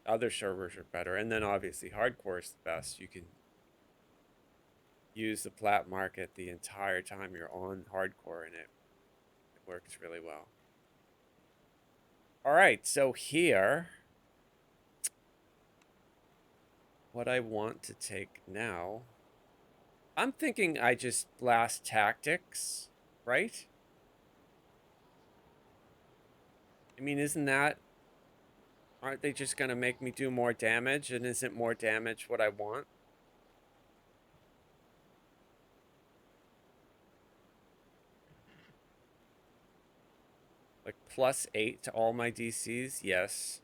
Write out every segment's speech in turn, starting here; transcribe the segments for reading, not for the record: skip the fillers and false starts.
Other servers are better. And then obviously hardcore is the best. You can use the plat market the entire time you're on hardcore, and it works really well. All right, so here, what I want to take now, I'm thinking I just blast tactics, right? I mean, aren't they just gonna make me do more damage? And isn't more damage what I want? Like +8 to all my DCs? Yes.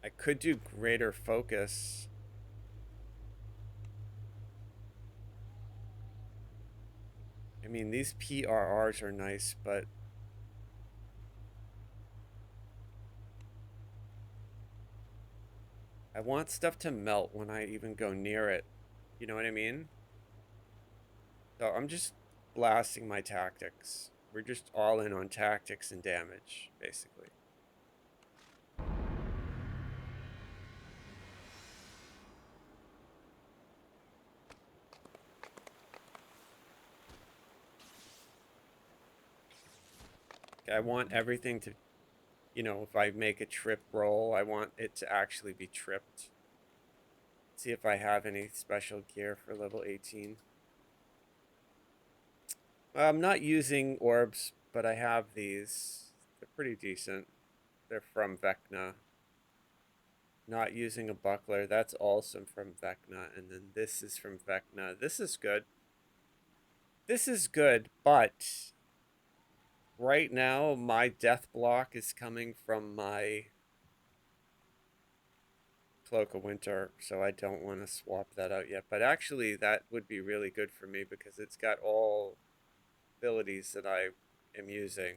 I could do greater focus. I mean, these PRRs are nice, but I want stuff to melt when I even go near it. You know what I mean? So I'm just blasting my tactics. We're just all in on tactics and damage, basically. I want everything to, you know, if I make a trip roll, I want it to actually be tripped. See if I have any special gear for level 18. I'm not using orbs, but I have these. They're pretty decent. They're from Vecna. Not using a buckler. That's also from Vecna. And then this is from Vecna. This is good. This is good, but right now my death block is coming from my Cloak of Winter, so I don't want to swap that out yet. But actually that would be really good for me because it's got all abilities that I am using.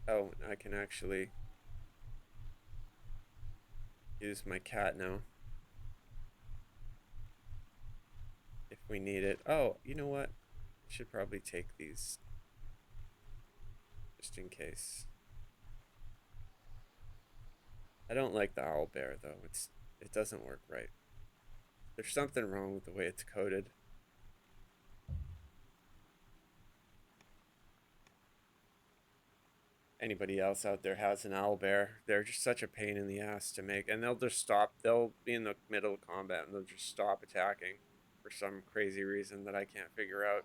Oh, I can actually use my cat now. If we need it. Oh, you know what? I should probably take these. Just in case. I don't like the owl bear though. It doesn't work right. There's something wrong with the way it's coded. Anybody else out there has an owl bear, they're just such a pain in the ass to make, and they'll just stop. They'll be in the middle of combat and they'll just stop attacking for some crazy reason that I can't figure out.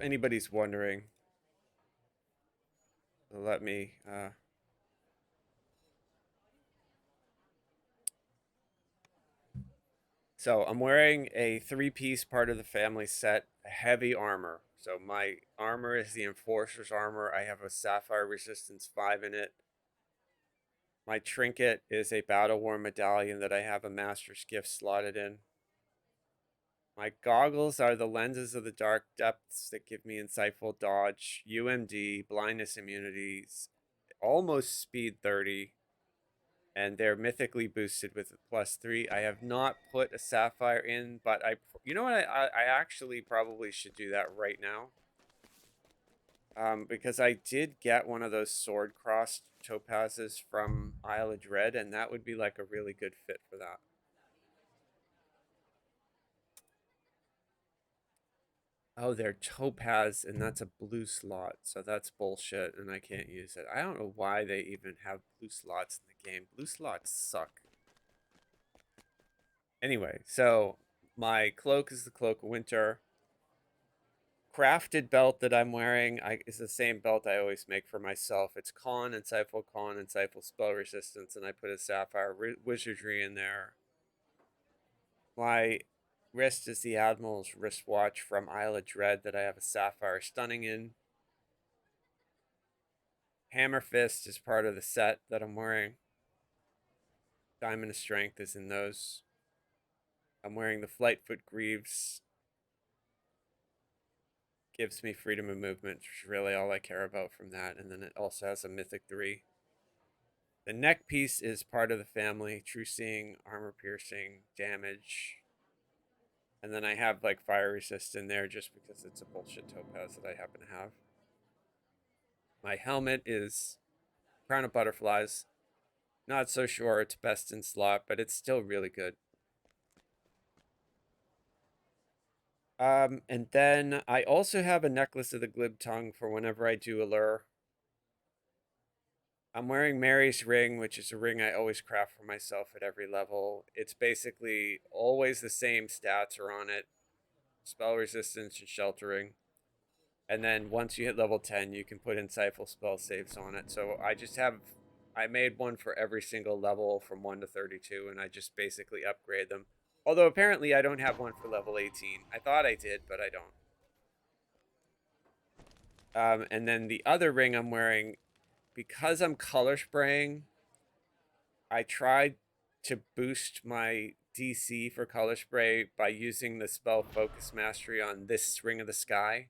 If anybody's wondering, let me so I'm wearing a 3-piece part of the family set, heavy armor. So my armor is the Enforcer's armor. I have a Sapphire Resistance 5 in it. My trinket is a Battle Worn medallion that I have a Master's Gift slotted in. My goggles are the lenses of the dark depths that give me insightful dodge, UMD, blindness immunities, almost speed 30, and they're mythically boosted with a +3. I have not put a sapphire in, but you know what? I actually probably should do that right now. Because I did get one of those sword crossed topazes from Isle of Dread, and that would be like a really good fit for that. Oh, they're topaz, and that's a blue slot, so that's bullshit, and I can't use it. I don't know why they even have blue slots in the game. Blue slots suck. Anyway, so my cloak is the Cloak of Winter. Crafted belt that I'm wearing is the same belt I always make for myself. It's Con, Insightful Spell Resistance, and I put a Sapphire Wizardry in there. My wrist is the Admiral's wristwatch from Isle of Dread that I have a Sapphire Stunning in. Hammer Fist is part of the set that I'm wearing. Diamond of Strength is in those. I'm wearing the Flightfoot Greaves. Gives me freedom of movement, which is really all I care about from that. And then it also has a Mythic 3. The neck piece is part of the family. True Seeing, Armor Piercing, Damage. And then I have like Fire Resist in there just because it's a bullshit topaz that I happen to have. My helmet is Crown of Butterflies. Not so sure it's best in slot, but it's still really good. And then I also have a necklace of the glib tongue for whenever I do a lure. I'm wearing Mary's ring, which is a ring I always craft for myself at every level. It's basically always the same stats are on it. Spell resistance and sheltering. And then once you hit level 10, you can put insightful spell saves on it. So I made one for every single level from 1 to 32, and I just basically upgrade them. Although apparently I don't have one for level 18. I thought I did, but I don't. And then the other ring I'm wearing, because I'm color spraying, I tried to boost my DC for color spray by using the spell Focus Mastery on this Ring of the Sky.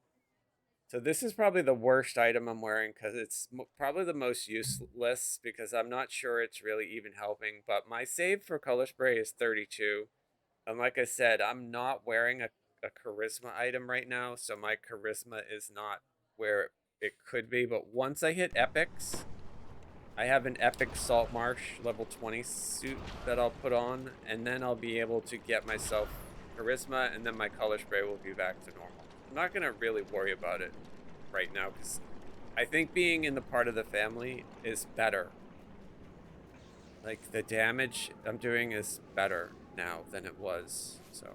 So this is probably the worst item I'm wearing because it's probably the most useless because I'm not sure it's really even helping. But my save for color spray is 32. And like I said, I'm not wearing a charisma item right now. So my charisma is not where it could be. But once I hit epics, I have an epic Salt Marsh level 20 suit that I'll put on. And then I'll be able to get myself charisma. And then my color spray will be back to normal. I'm not going to really worry about it right now because I think being in the part of the family is better. Like the damage I'm doing is better now than it was. So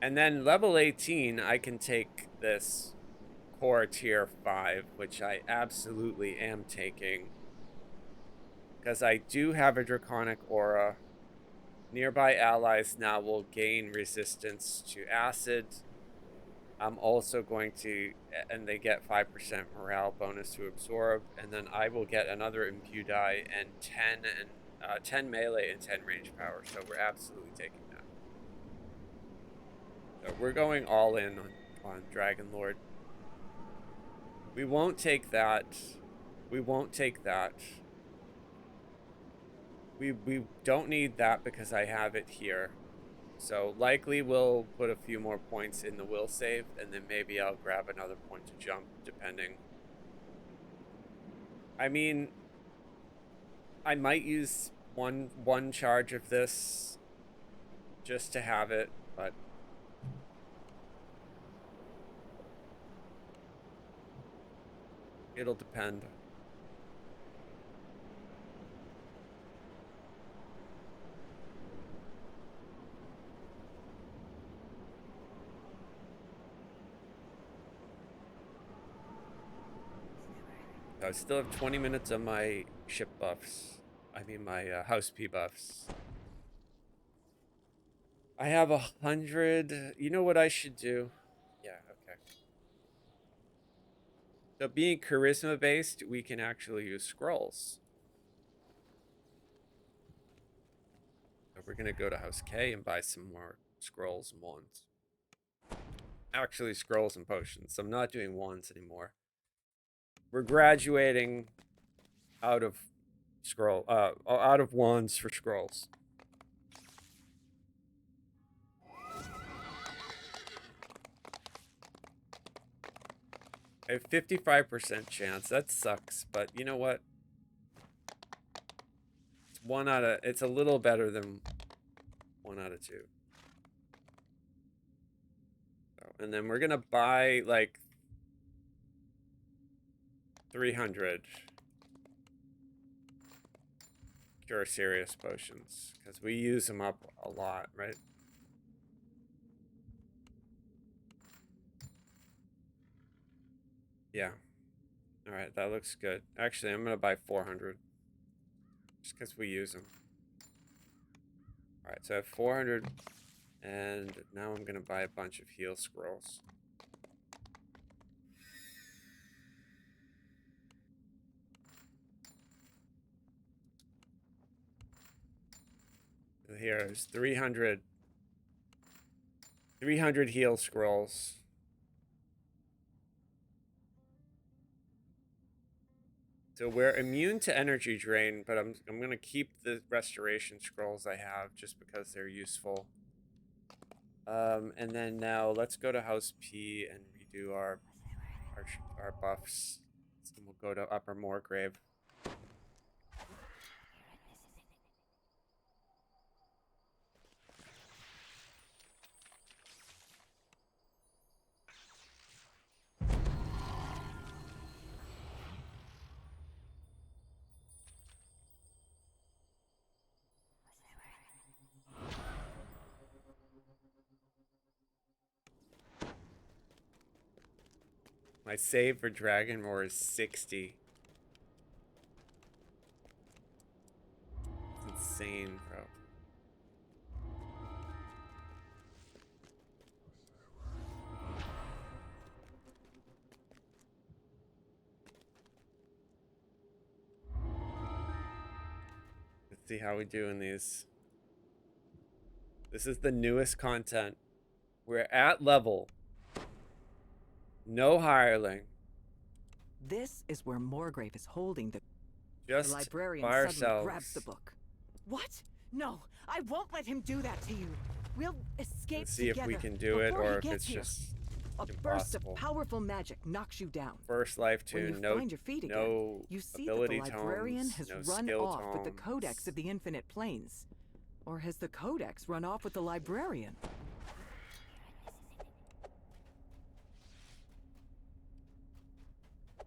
and then level 18 I can take this core tier 5, which I absolutely am taking. Because I do have a Draconic Aura. Nearby allies now will gain resistance to acid. I'm also going to, and they get 5% morale bonus to absorb, and then I will get another impute die and 10 melee and 10 range power. So we're absolutely taking that. So we're going all in on Dragon Lord. We won't take that. We won't take that. We don't need that because I have it here. So likely we'll put a few more points in the will save, and then maybe I'll grab another point to jump, depending. I mean, I might use one charge of this just to have it, but it'll depend. I still have 20 minutes on my ship buffs. I mean my house P buffs. I have 100. You know what I should do? Yeah, okay. So being charisma based, we can actually use scrolls. So we're gonna go to House K and buy some more scrolls and wands. Actually, scrolls and potions. I'm not doing wands anymore. We're graduating out of out of wands for scrolls. I have 55% chance. That sucks, but you know what? It's a little better than 1 out of 2. So, and then we're gonna buy like 300 Cure Serious potions because we use them up a lot, right? Yeah. All right, that looks good. Actually, I'm gonna buy 400 just because we use them. All right, so I have 400 And now I'm gonna buy a bunch of heal scrolls. So here's 300 heal scrolls. So we're immune to energy drain, but I'm gonna keep the restoration scrolls I have just because they're useful. And then now let's go to House P and redo our buffs. And we'll go to Upper Moorgrave. My save for Dragon Lord is 60. It's insane, bro. Let's see how we do in these. This is the newest content. We're at level. No hireling. This is where Moorgrave is holding the librarian suddenly ourselves. grabs the book. What? No, I won't let him do that to you. We'll escape Let's see together if we can do it or if it's here. just a impossible. Burst of powerful magic knocks you down. First life tune, when you no, find your feet again, no you see ability that the librarian tomes, has no run skill off tomes. with the Codex of the Infinite Planes. Or has the Codex run off with the librarian?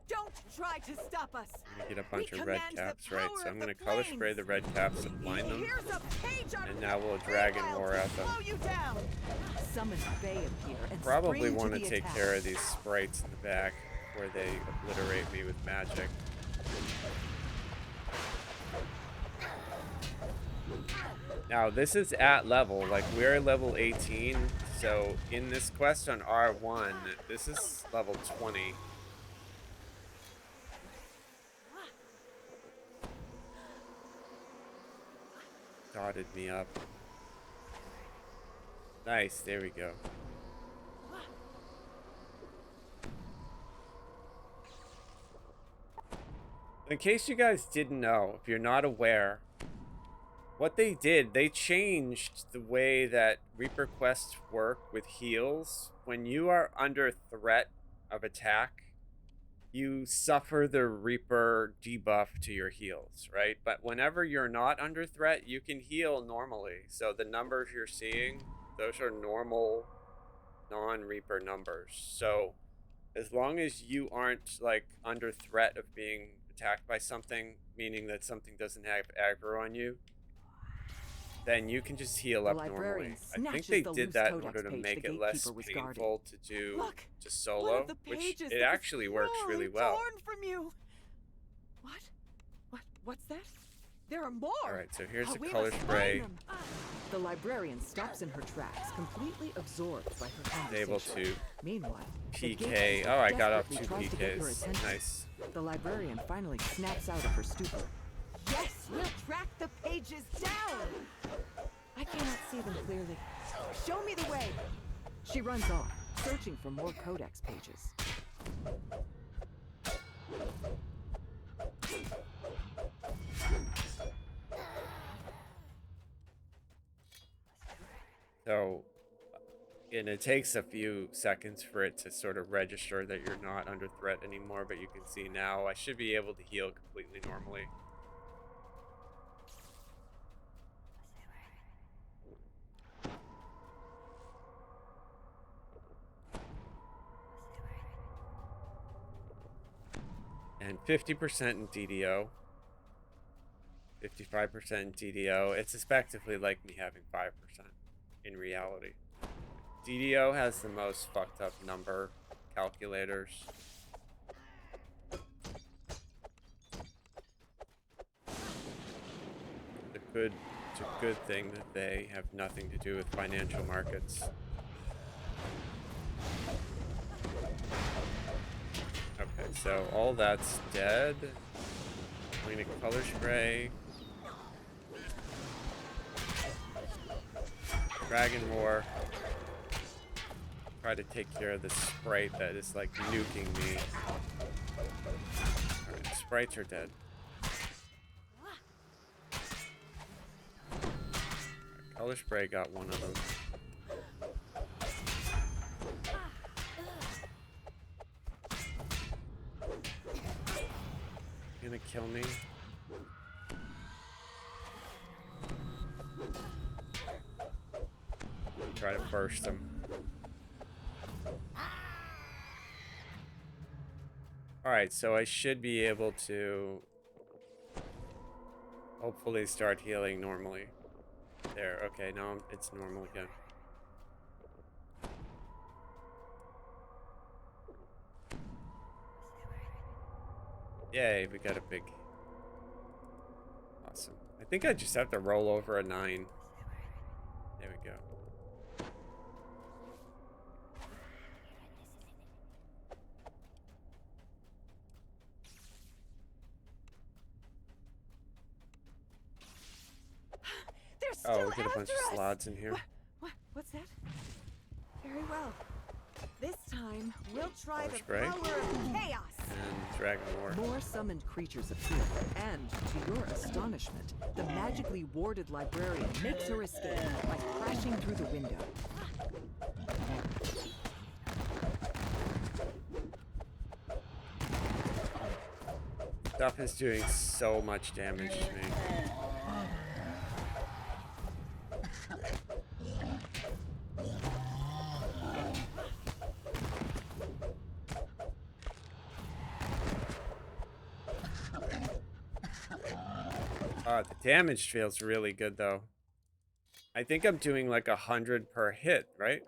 Don't try to stop us. Get a bunch of red caps, right? So I'm gonna color spray the red caps and blind them. And now we'll Dragon Lord at them. Probably want to take care of these sprites in the back where they obliterate me with magic. Now this is at level, like we're level 18, so in this quest on R1, this is level 20. Dotted me up. Nice, there we go. In case you guys didn't know, if you're not aware, what they did, they changed the way that Reaper quests work with heals. When you are under threat of attack, you suffer the Reaper debuff to your heals, right? But whenever you're not under threat, you can heal normally. So the numbers you're seeing, those are normal non-Reaper numbers. So as long as you aren't like under threat of being attacked by something, meaning that something doesn't have aggro on you, then you can just heal up normally. I think they did that in order to make it less painful to do just solo, which it actually works really well. Torn from you. What's that? There are more. All right, so here's the color spray. The librarian stops in her tracks, completely absorbed by her conversation. Able to Meanwhile, PK. Oh, I got off 2 PKs. Nice. The librarian finally snaps out of her stupor. Yes, we'll track the pages down. I cannot see them clearly. Show me the way. She runs off, searching for more Codex pages. So, and it takes a few seconds for it to sort of register that you're not under threat anymore, but you can see now I should be able to heal completely normally. And 50% in DDO, 55% in DDO. It's effectively like me having 5% in reality. DDO has the most fucked up number calculators. The It's a good thing that they have nothing to do with financial markets. Okay, so all that's dead. I'm gonna color spray. Dragon Lord. Try to take care of the sprite that is like nuking me. Alright, sprites are dead. Right, color spray got one of them. Gonna kill me. Try to burst him. Alright, so I should be able to hopefully start healing normally. There, okay, now it's normal again. Yay, we got a big... Awesome. I think I just have to roll over a 9. There we go. Oh, we get a bunch of slots in here. What's that? Very well. This time, we'll try the spray. power of chaos. And Dragon Lord. More summoned creatures appear, and to your astonishment, the magically warded librarian makes her escape by crashing through the window. Stuff is doing so much damage to me. The damage feels really good though. I think I'm doing like 100 per hit, right?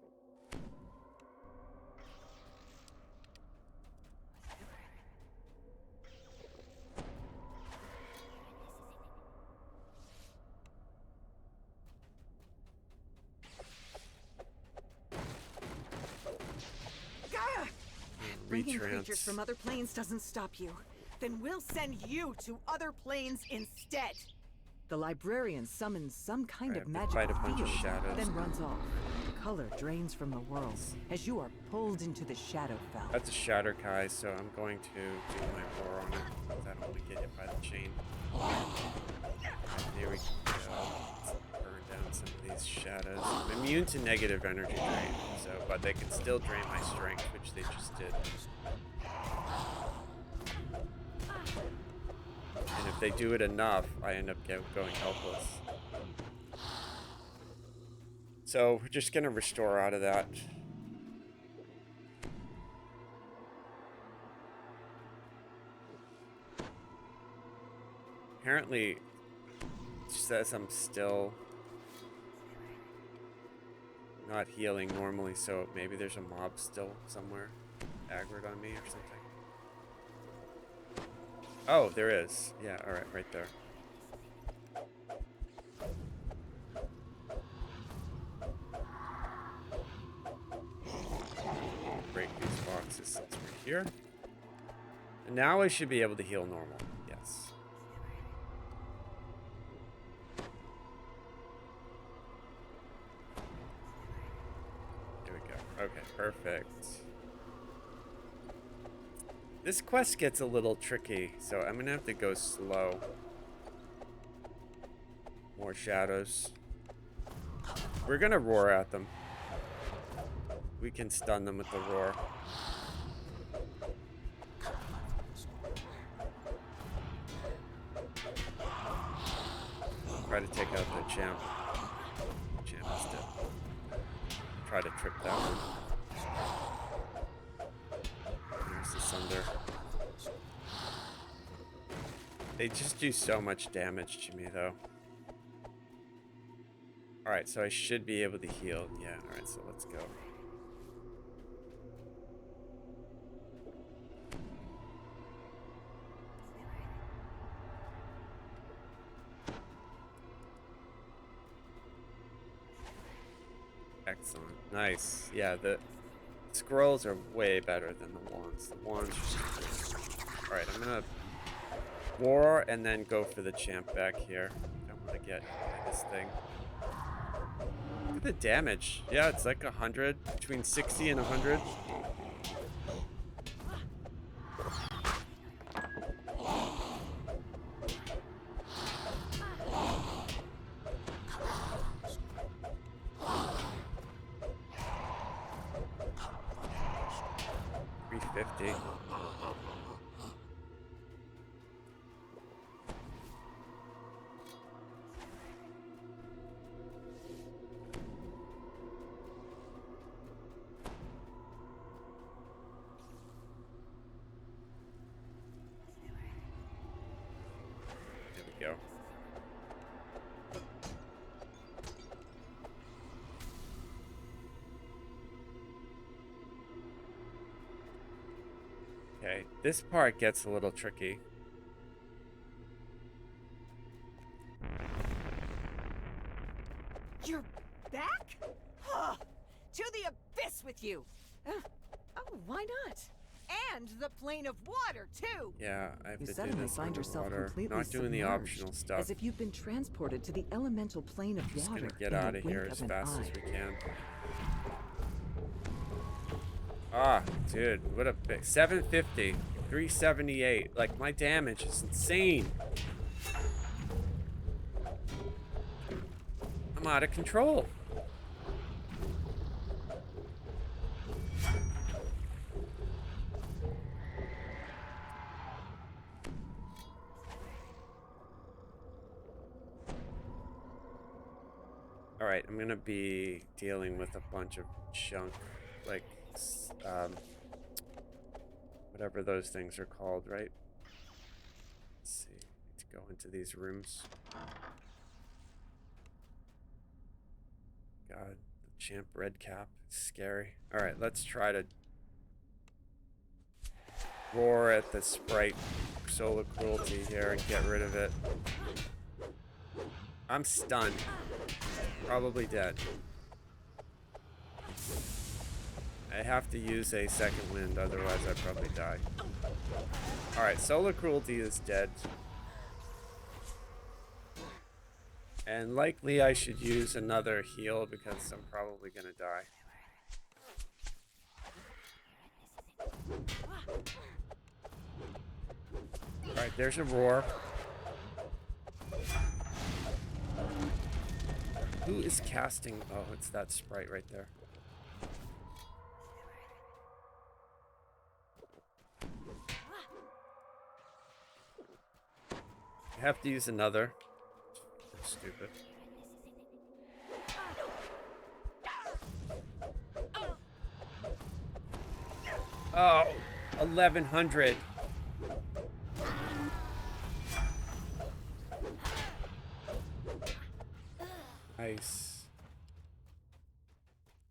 Gaia! Bringing creatures Retrance. from other planes doesn't stop you. Then we'll send you to other planes instead. The librarian summons some kind of magic fight a bunch of field, shadows. then runs off. Color drains from the world as you are pulled into the shadow fountain. That's a Shatter Kai, so I'm going to do my roar on it because I don't want to get hit by the chain. There we go. Let's burn down some of these shadows. I'm immune to negative energy drain, so but they can still drain my strength, which they just did. And if they do it enough, I end up going helpless. So we're just gonna restore out of that. Apparently, it says I'm still not healing normally, so maybe there's a mob still somewhere aggroed on me or something. Oh, there is. Yeah, alright, right there. Break these boxes since we're here. And now I should be able to heal normal. Yes. There we go. Okay, perfect. This quest gets a little tricky, so I'm gonna have to go slow. More shadows. We're gonna roar at them. We can stun them with the roar. Try to take out the champ. Champ is dead. Try to trip that one. There's the Sunder. They just do so much damage to me, though. Alright, so I should be able to heal. Yeah, alright, so let's go. Excellent. Nice. Yeah, the scrolls are way better than the wands. The wands are just... Alright, I'm gonna war and then go for the champ back here. I want to get this thing. Look at the damage. Yeah, it's like 100, between 60 and 100. $350. Go. Okay, this part gets a little tricky. You're back? To the abyss with you! Oh, why not? And the plane of water, too! Yeah, I have You to do suddenly this find under yourself water. completely Not doing the submerged, optional stuff. as if you've been transported to the elemental plane of Just water. gonna get in the out of here wink as an fast eye. as we can. Ah, dude, what a big 750, 378. Like, my damage is insane. I'm out of control. Alright, I'm gonna be dealing with a bunch of junk, like, whatever those things are called, right? Let's see, need to go into these rooms. God, the champ red cap, it's scary. Alright, let's try to roar at the sprite solar cruelty here and get rid of it. I'm stunned. Probably dead. I have to use a second wind, otherwise I'd probably die. Alright, solar cruelty is dead. And likely I should use another heal because I'm probably gonna die. Alright, there's a roar. Who is casting? Oh, it's that sprite right there. I have to use another. That's stupid. Oh, 1100. Nice.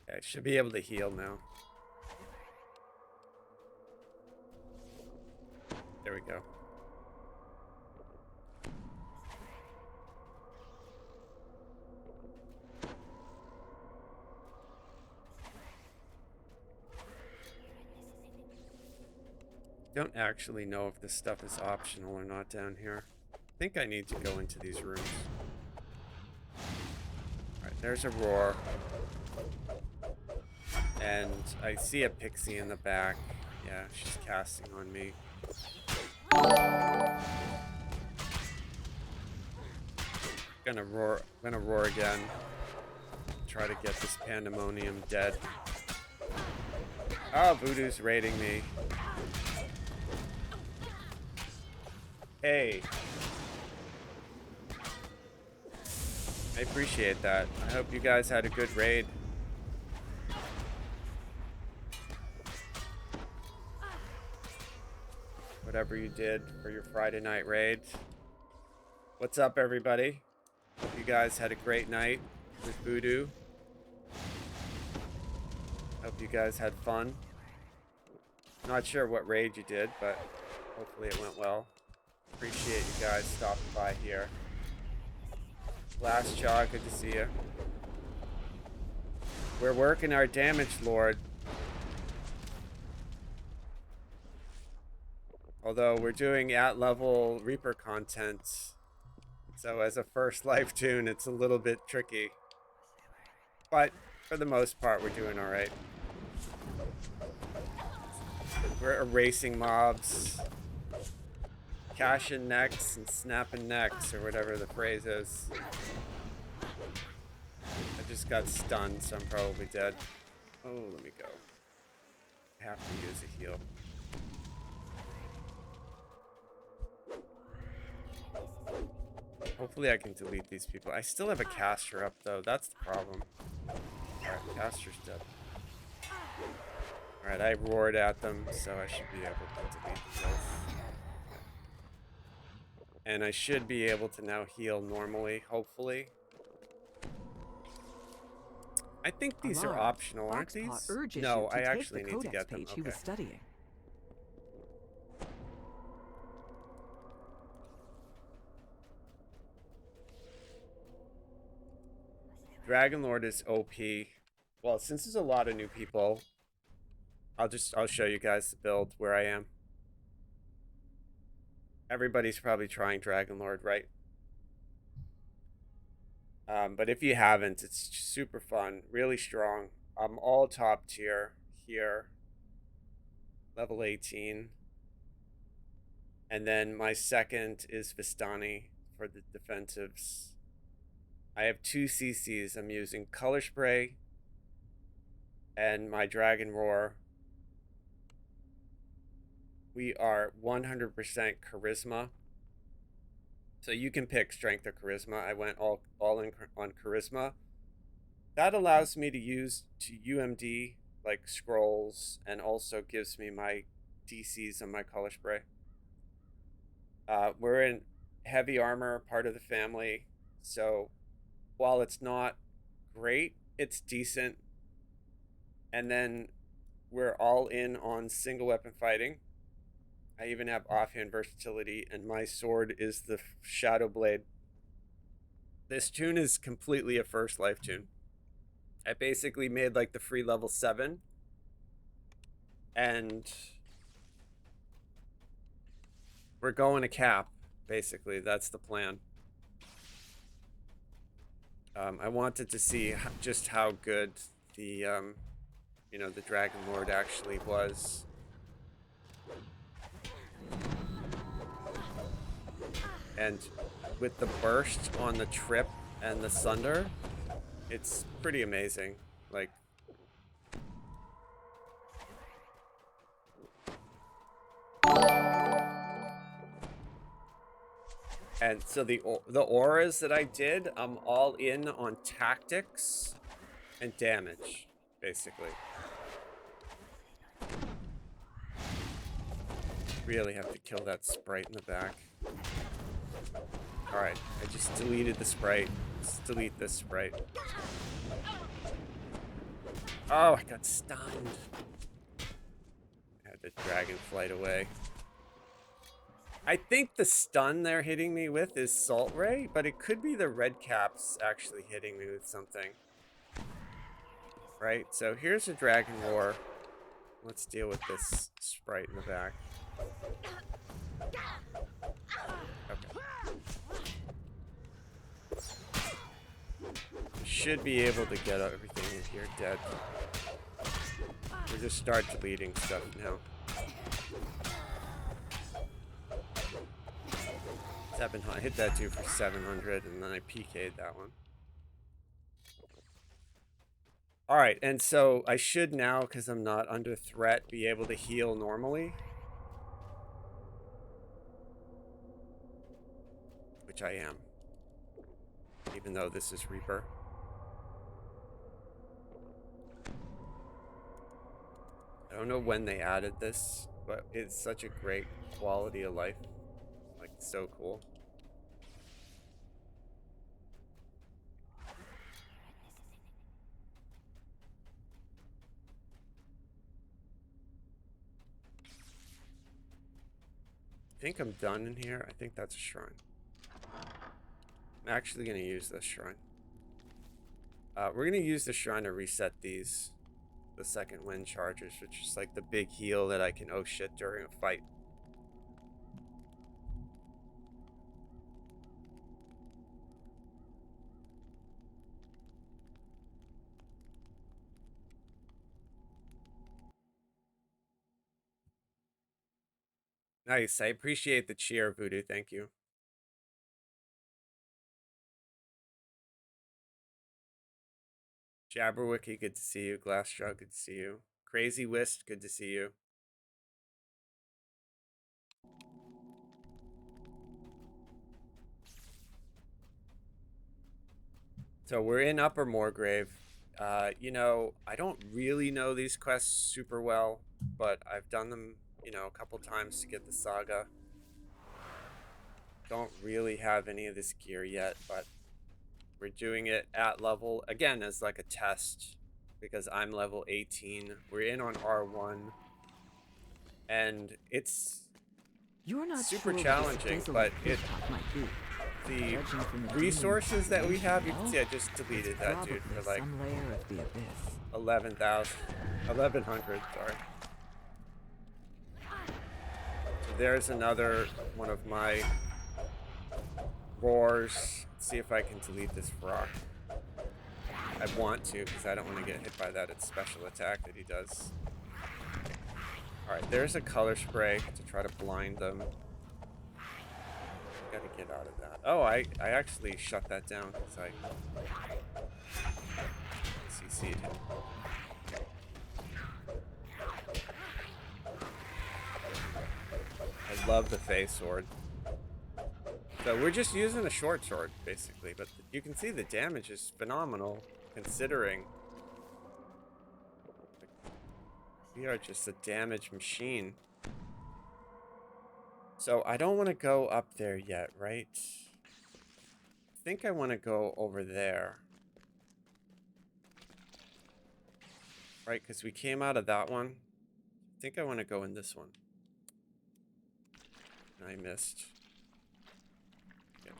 Okay, I should be able to heal now. There we go. Don't actually know if this stuff is optional or not down here. I think I need to go into these rooms. Alright, there's a roar. And I see a pixie in the back. Yeah, she's casting on me. Gonna roar again. Try to get this pandemonium dead. Oh, Voodoo's raiding me. Hey. I appreciate that. I hope you guys had a good raid. Whatever you did for your Friday night raid. What's up, everybody? Hope you guys had a great night with Voodoo. Hope you guys had fun. Not sure what raid you did, but hopefully it went well. Appreciate you guys stopping by here. Last Chaw, good to see you. We're working our damage lord. Although we're doing at level Reaper content. So as a first life tune, it's a little bit tricky. But for the most part, we're doing alright. We're erasing mobs. Cashing necks and snapping necks, or whatever the phrase is. I just got stunned, so I'm probably dead. Oh, let me go. I have to use a heal. Hopefully I can delete these people. I still have a caster up, though. That's the problem. Alright, caster's dead. Alright, I roared at them, so I should be able to delete this. And I should be able to now heal normally, hopefully. I think these are optional, aren't these? No, I actually need to get them. Okay. He was studying. Dragon Lord is OP. Well, since there's a lot of new people, I'll show you guys the build where I am. Everybody's probably trying Dragon Lord, right? But if you haven't, it's super fun, really strong. I'm all top tier here, level 18. And then my second is Vistani for the defensives. I have 2 CCs. I'm using Color Spray and my Dragon Roar. We are 100% Charisma. So you can pick Strength or Charisma. I went all in on Charisma. That allows me to use UMD, like scrolls, and also gives me my DCs on my Color Spray. We're in heavy armor, part of the family. So while it's not great, it's decent. And then we're all in on single weapon fighting. I even have offhand versatility, and my sword is the Shadow Blade. This tune is completely a first life tune. I basically made like the free level 7. And we're going to cap, basically. That's the plan. I wanted to see just how good the, the Dragon Lord actually was. And with the burst on the trip and the sunder, it's pretty amazing. Like, and so the auras that I did, I'm all in on tactics and damage, basically. Really have to kill that sprite in the back. Alright, I just deleted the sprite. Let's delete this sprite. Oh, I got stunned. I had the dragon flight away. I think the stun they're hitting me with is Salt Ray, but it could be the red caps actually hitting me with something. Right, so here's a Dragon War. Let's deal with this sprite in the back. Okay. Should be able to get everything in here dead. We'll just start deleting stuff now. 700. I hit that dude for 700, and then I PK'd that one. Alright, and so I should now, because I'm not under threat, be able to heal normally. Which I am. Even though this is Reaper. I don't know when they added this, but it's such a great quality of life. Like, so cool. I think I'm done in here. I think that's a shrine. I'm actually going to use this shrine. We're gonna use the shrine to reset these, the second wind charges, which is like the big heal that I can oh shit during a fight. Nice. I appreciate the cheer, Voodoo. Thank you. Jabberwocky, good to see you. Glassjaw, good to see you. Crazy Whist, good to see you. So we're in Upper Moorgrave. You know, I don't really know these quests super well, but I've done them, you know, a couple times to get the saga. Don't really have any of this gear yet, but we're doing it at level, again, as like a test, because I'm level 18. We're in on R1, and it's You're not super sure challenging, but the Judging from the resources that we have, you can see I well, just deleted it's that dude for probably like some layer of the abyss. 11,000, 1,100, sorry. So there's another one of my roars. Let's see if I can delete this frog. I want to, because I don't want to get hit by that special attack that he does. Alright, there's a color spray to try to blind them. Gotta get out of that. Oh, I actually shut that down because I CC'd him. I love the Fey sword. So we're just using a short sword, basically, but you can see the damage is phenomenal, considering we are just a damage machine. So I don't want to go up there yet, right? I think I want to go over there. Right, because we came out of that one. I think I want to go in this one. I missed. Yeah.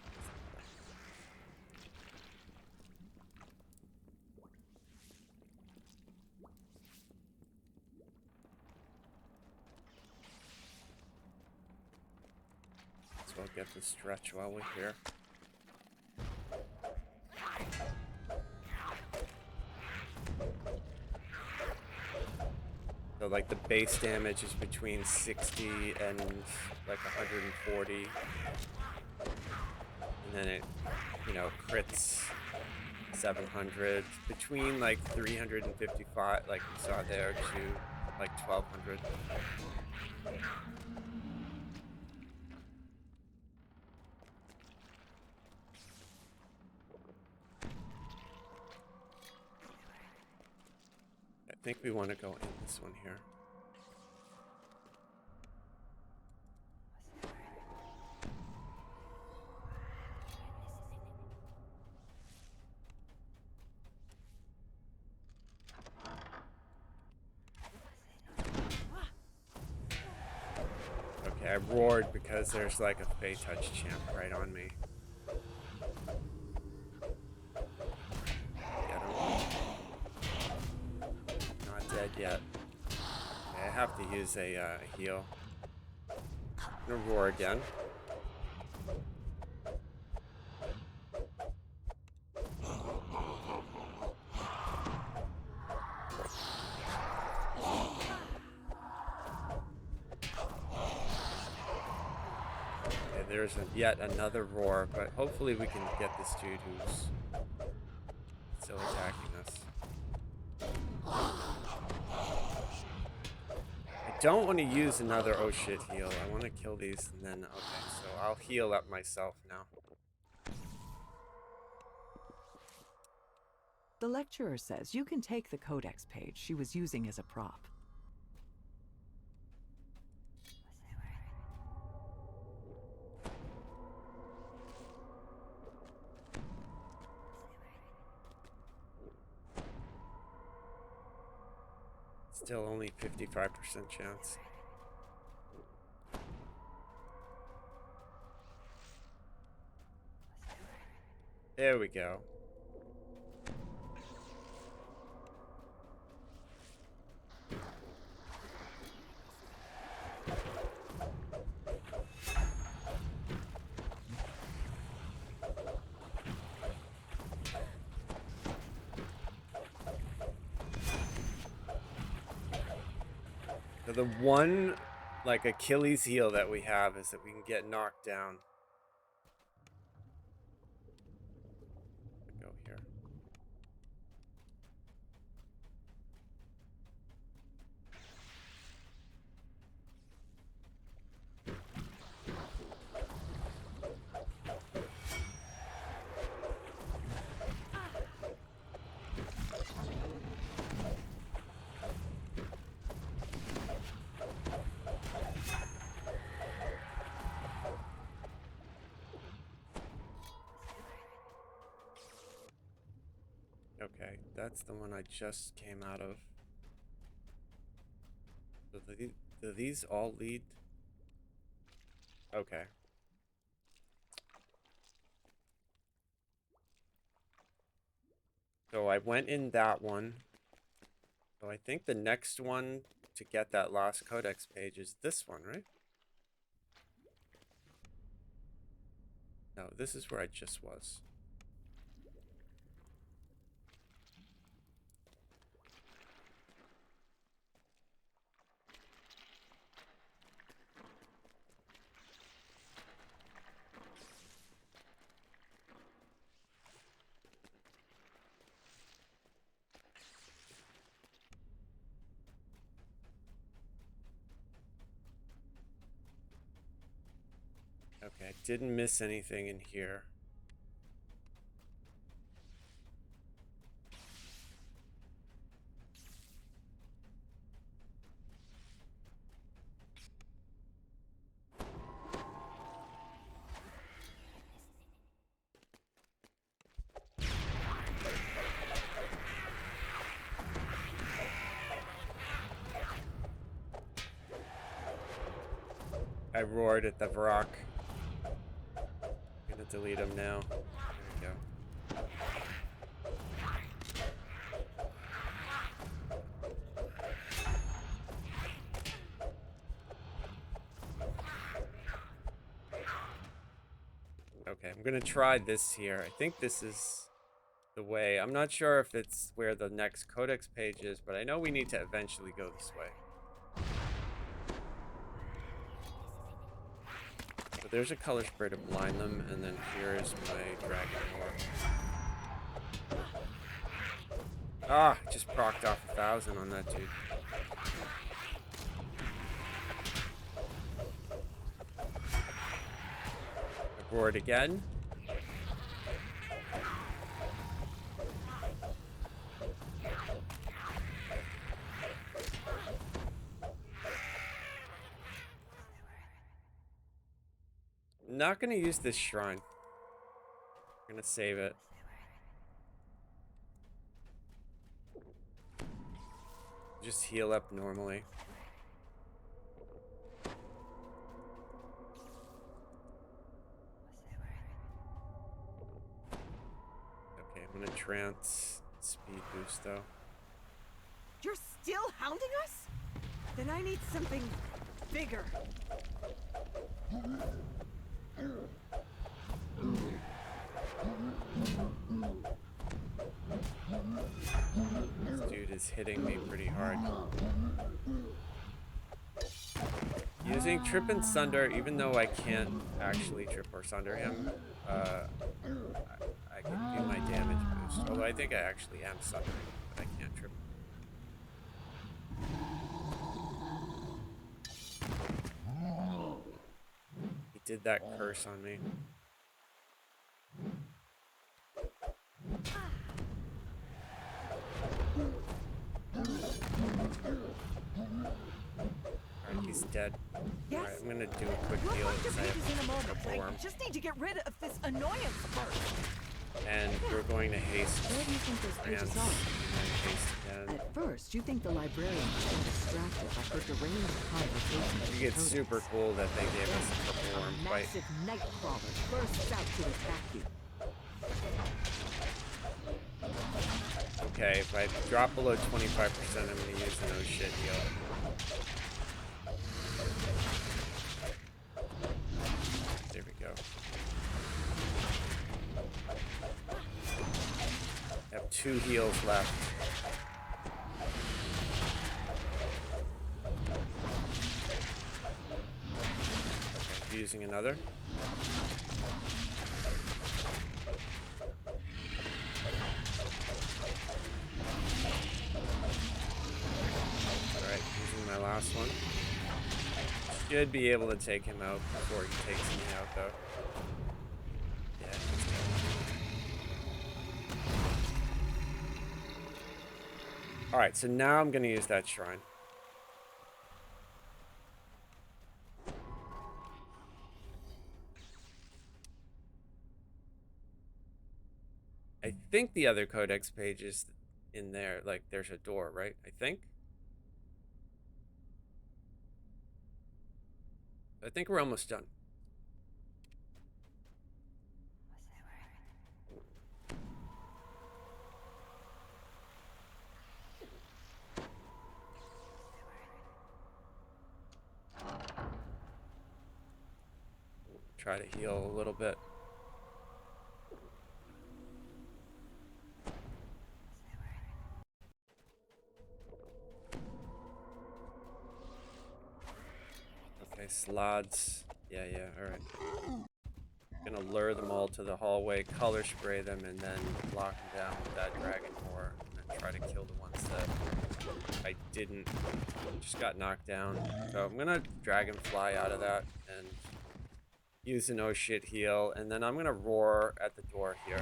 So I'll get the stretch while we're here. So like the base damage is between 60 and like 140. And then it, you know, crits 700. Between like 355, like we saw there, to like 1200. I think we want to go in this one here. Okay, I roared because there's like a Fey Touch champ right on me. Get him. Not dead yet. Okay, I have to use a heal. I'm gonna roar again. There's yet another roar, but hopefully we can get this dude who's still attacking us. I don't want to use another oh shit heal. I want to kill these and then, okay, so I'll heal up myself now. The lecturer says you can take the codex page she was using as a prop. Still only 55% chance. There we go. So the one, like, Achilles heel that we have is that we can get knocked down. Go here. Okay, that's the one I just came out of. So do these all lead? Okay. So I went in that one. So I think the next one to get that last codex page is this one, right? No, this is where I just was. Okay, didn't miss anything in here. I roared at the Varrock. I'm gonna delete him now. There we go. Okay, I'm gonna try this here. I think this is the way. I'm not sure if it's where the next codex page is, but I know we need to eventually go this way. So there's a color spray to blind them, and then here is my Dragon Lord. Ah, just procced off 1,000 on that dude. I roared again. I'm not gonna use this shrine. I'm gonna save it. Just heal up normally. Okay, I'm gonna trance speed boost though. You're still hounding us? Then I need something bigger. This dude is hitting me pretty hard. Using Trip and Sunder, even though I can't actually Trip or Sunder him, I can do my damage boost. Although I think I actually am Sundering, but I can't Trip. He did that curse on me. Alright, he's dead. Yes. Alright, I'm gonna do a quick We'll heal find your because I pages in a have moment. a form. I just need to get rid of this annoyance first. And we're going to haste. Where do you think those pages Trance, are? and haste again. At first, you think the librarian has been distracted by her deranged conversation. I think it's super cool that they gave us a form A fight. massive night crawler bursts out to attack you. Okay, if I drop below 25%, I'm going to use the no shit heal. There we go. I have 2 heals left. using another. Alright, using my last one. Should be able to take him out before he takes me out, though. Yeah, he's dead. Alright, so now I'm going to use that shrine. I think the other codex page is in there. Like, there's a door, right? I think we're almost done. Try to heal a little bit. Okay, slots. Yeah, alright. Gonna lure them all to the hallway, color spray them, and then lock them down with that dragon ore, and then try to kill the ones that I didn't, just got knocked down. So I'm gonna dragonfly out of that and use an oh shit heal, and then I'm gonna roar at the door here.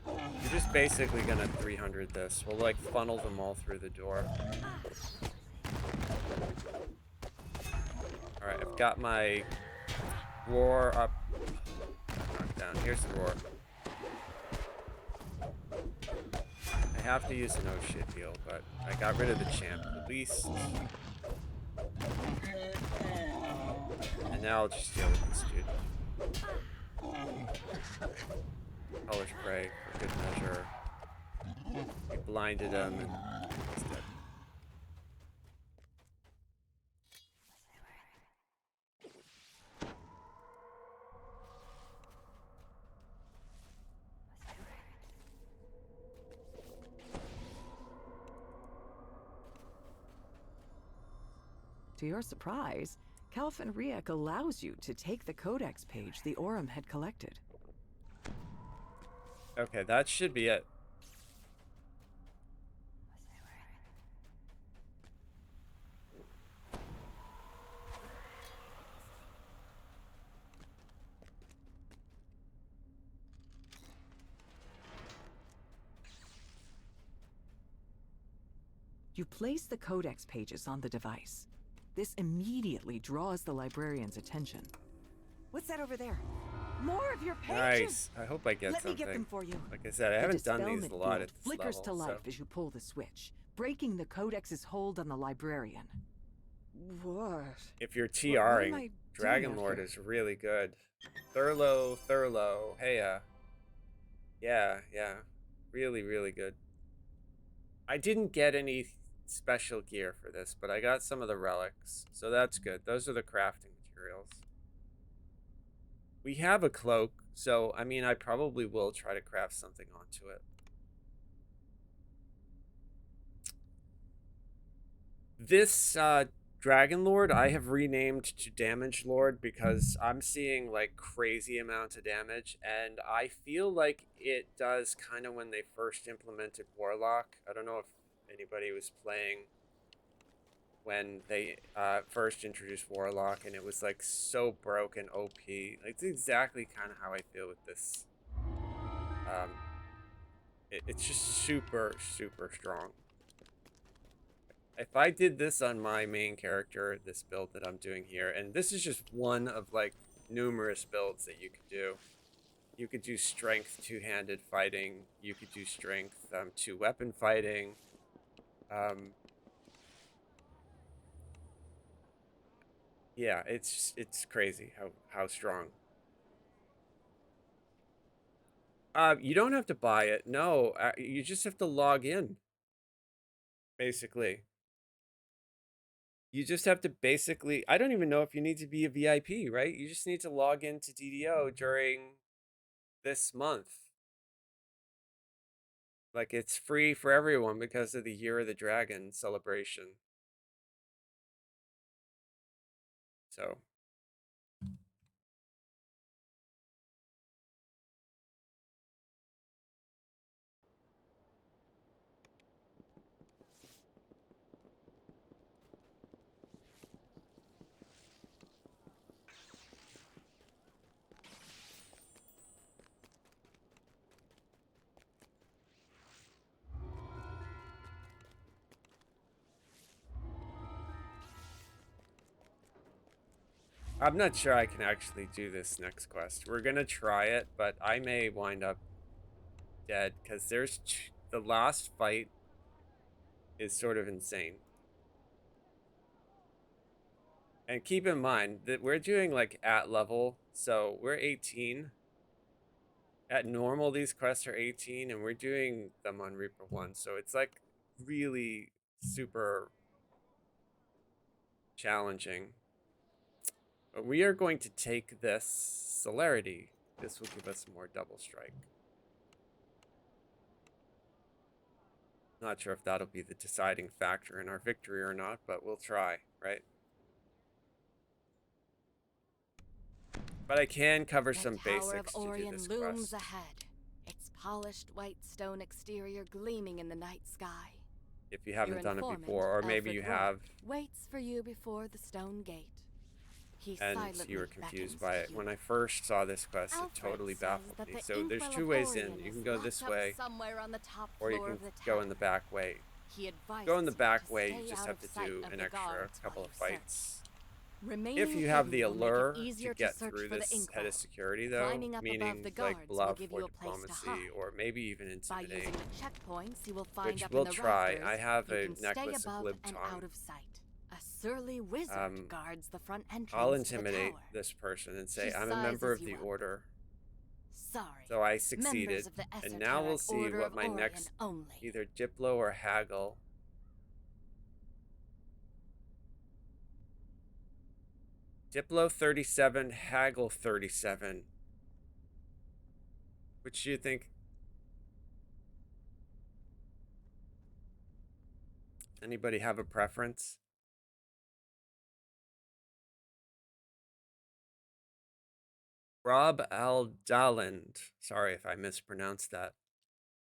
You're just basically gonna 300 this. We'll like funnel them all through the door. Alright, I've got my roar up. Knocked down. Here's the roar. I have to use an oh shit heal, but I got rid of the champ at least. And now I'll just deal with this dude. Color spray for good measure. We blinded him and he's dead. To your surprise, Calvin Riek allows you to take the codex page the Aurum had collected. Okay, that should be it. You place the codex pages on the device. This immediately draws the librarian's attention. What's that over there? More of your pages! Nice. I hope I get Let something. me get them for you. Like I said, I haven't done these a lot at this flickers level, to life so. as you pull the switch, breaking the codex's hold on the librarian. What? If you're What am TRing, I Dragon doing out Lord here? is really good. Thurlow. Hey, yeah. Really, really good. I didn't get any special gear for this, but I got some of the relics, so that's good. Those are the crafting materials. We have a cloak, so I mean, I probably will try to craft something onto it. This Dragon Lord I have renamed to Damage Lord because I'm seeing like crazy amounts of damage, and I feel like it does kind of when they first implemented Warlock. I don't know if anybody was playing when they first introduced Warlock, and it was like so broken OP. Like, it's exactly kind of how I feel with this. It's just super strong. If I did this on my main character, this build that I'm doing here, and this is just one of like numerous builds that you could do. You could do strength two-handed fighting. You could do strength two-weapon fighting. Yeah, it's crazy how strong. You don't have to buy it. No, you just have to log in. Basically, you just have to basically. I don't even know if you need to be a VIP, right? You just need to log into DDO during this month. Like, it's free for everyone because of the Year of the Dragon celebration. So I'm not sure I can actually do this next quest. We're gonna try it, but I may wind up dead because the last fight is sort of insane. And keep in mind that we're doing like at level, so we're 18. At normal, these quests are 18, and we're doing them on Reaper 1, so it's like really super challenging. But we are going to take this celerity. This will give us more double strike. Not sure if that'll be the deciding factor in our victory or not, but we'll try, right? But I can cover some basics to do this looms quest. ahead, its polished white stone exterior gleaming in the night sky. If you haven't done it before, or maybe you have, Waits for you before the stone gate. He and you were confused by it. When I first saw this quest, it totally baffled me. So there's two ways in. You can go this way, or you can go in the back way. Go in the back way, you just have to do an extra couple of fights. If you have the allure to get through this head of security, though, meaning like bluff or diplomacy, or maybe even intimidate, which we'll try. I have a necklace of glib tongue. A surly wizard guards the front entrance. I'll intimidate this person and say, I'm a member of the order. Sorry. So I succeeded. And now we'll see what my next, either Diplo or Haggle. Diplo 37, Haggle 37. Which do you think? Anybody have a preference? Rob Aldaland. Sorry if I mispronounced that.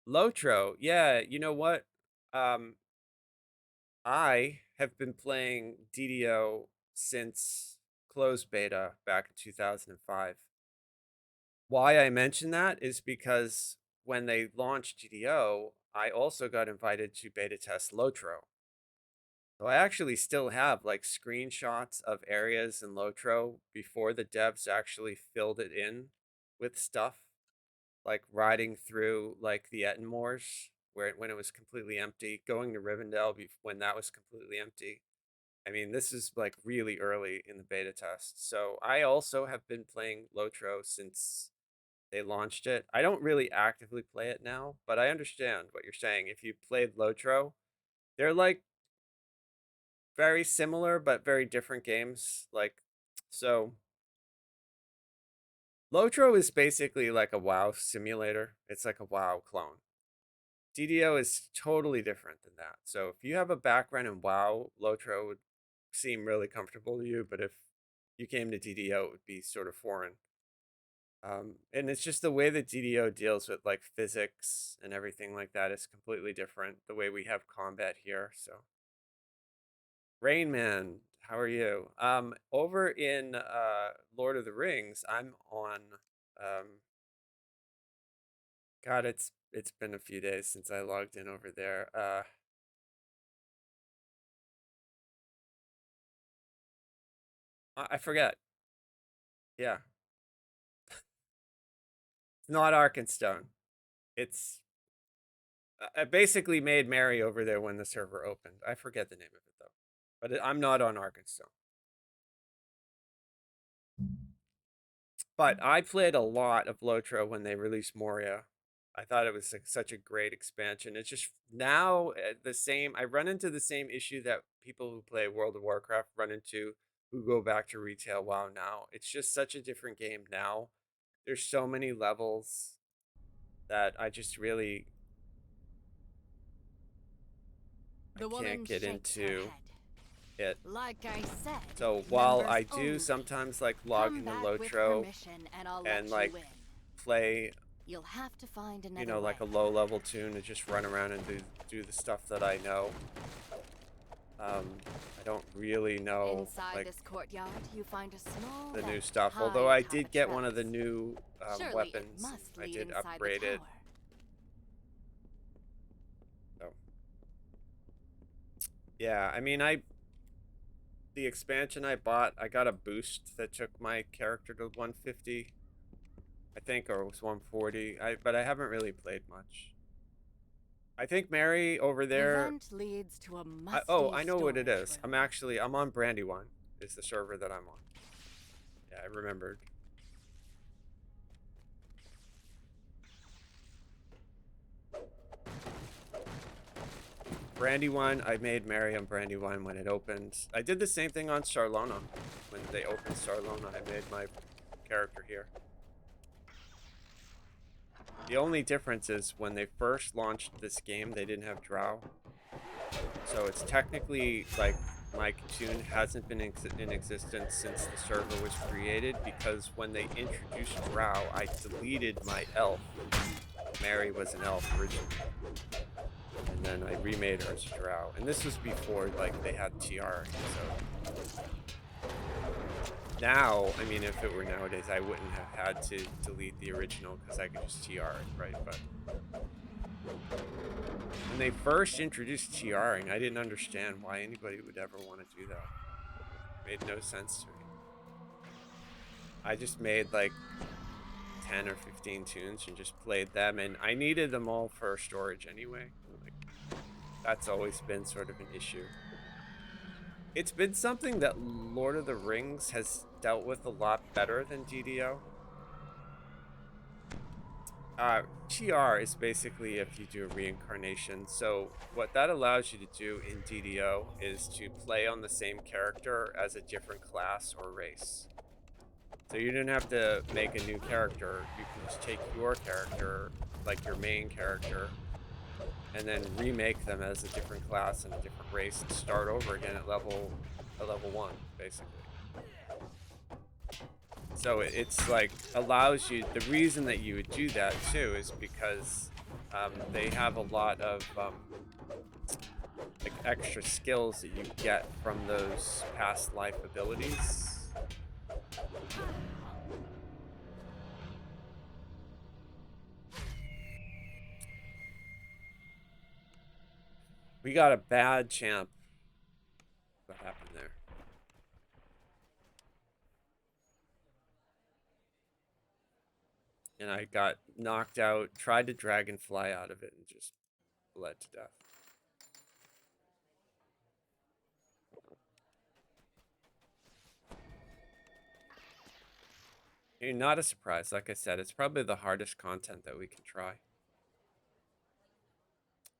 Lotro. Yeah, you know what? I have been playing DDO since closed beta back in 2005. Why I mention that is because when they launched GDO, I also got invited to beta test Lotro. So I actually still have like screenshots of areas in Lotro before the devs actually filled it in with stuff, like riding through like the Ettenmoors when it was completely empty, going to Rivendell when that was completely empty. I mean, this is like really early in the beta test. So I also have been playing Lotro since they launched it. I don't really actively play it now, but I understand what you're saying. If you played Lotro, they're like very similar but very different games. Like, so Lotro is basically like a WoW simulator. It's like a WoW clone. DDO is totally different than that. So if you have a background in WoW, Lotro would seem really comfortable to you, but if you came to DDO, it would be sort of foreign. And it's just the way that DDO deals with like physics and everything like that is completely different. The way we have combat here. So, Rain Man, how are you? Over in Lord of the Rings, I'm on. God, it's been a few days since I logged in over there. I forget. Yeah, it's not Arkenstone. It's I basically made Mary over there when the server opened. I forget the name of it though, but I'm not on Arkenstone. But I played a lot of Lotro when they released Moria. I thought it was like such a great expansion. It's just now the same. I run into the same issue that people who play World of Warcraft run into who go back to retail WoW now. It's just such a different game now. There's so many levels that I just really I can't get into. it. Like I said, So while members I do only. sometimes like log Come into back with Lotro permission and I'll and let like you in. play, You'll have to find another you know, like a way. low level tune to just run around and do the stuff that I know. I don't really know Inside like this courtyard, you find a small the new vent stuff. high Although I atop did a get one of the trellis. new Surely it weapons. must I lead did inside the upgrade it. tower. So yeah, I mean the expansion I bought, I got a boost that took my character to 150. I think, or it was 140. But I haven't really played much. I think Mary over The there. vent leads to a Oh, musty I know what it storage is. room. I'm on Brandywine. Is the server that I'm on. Yeah, I remembered. Brandywine. I made Mary on Brandywine when it opened. I did the same thing on Charlona. When they opened Charlona, I made my character here. The only difference is when they first launched this game, they didn't have Drow. So it's technically like my tune hasn't been in existence since the server was created, because when they introduced Drow, I deleted my elf. Mary was an elf originally. And then I remade her as a Drow. And this was before like they had TR. So now, I mean, if it were nowadays, I wouldn't have had to delete the original because I could just TR it, right? But when they first introduced TRing, I didn't understand why anybody would ever want to do that. It made no sense to me. I just made like 10 or 15 tunes and just played them, and I needed them all for storage anyway. Like, that's always been sort of an issue. It's been something that Lord of the Rings has dealt with a lot better than DDO. TR is basically if you do a reincarnation. So what that allows you to do in DDO is to play on the same character as a different class or race. So you don't have to make a new character. You can just take your character, like your main character, and then remake them as a different class and a different race and start over again at level 1, basically. So it's like allows you, the reason that you would do that too is because they have a lot of like extra skills that you get from those past life abilities. We got a bad champ. What happened there? And I got knocked out, tried to dragonfly out of it, and just bled to death. Not a surprise. Like I said, it's probably the hardest content that we can try.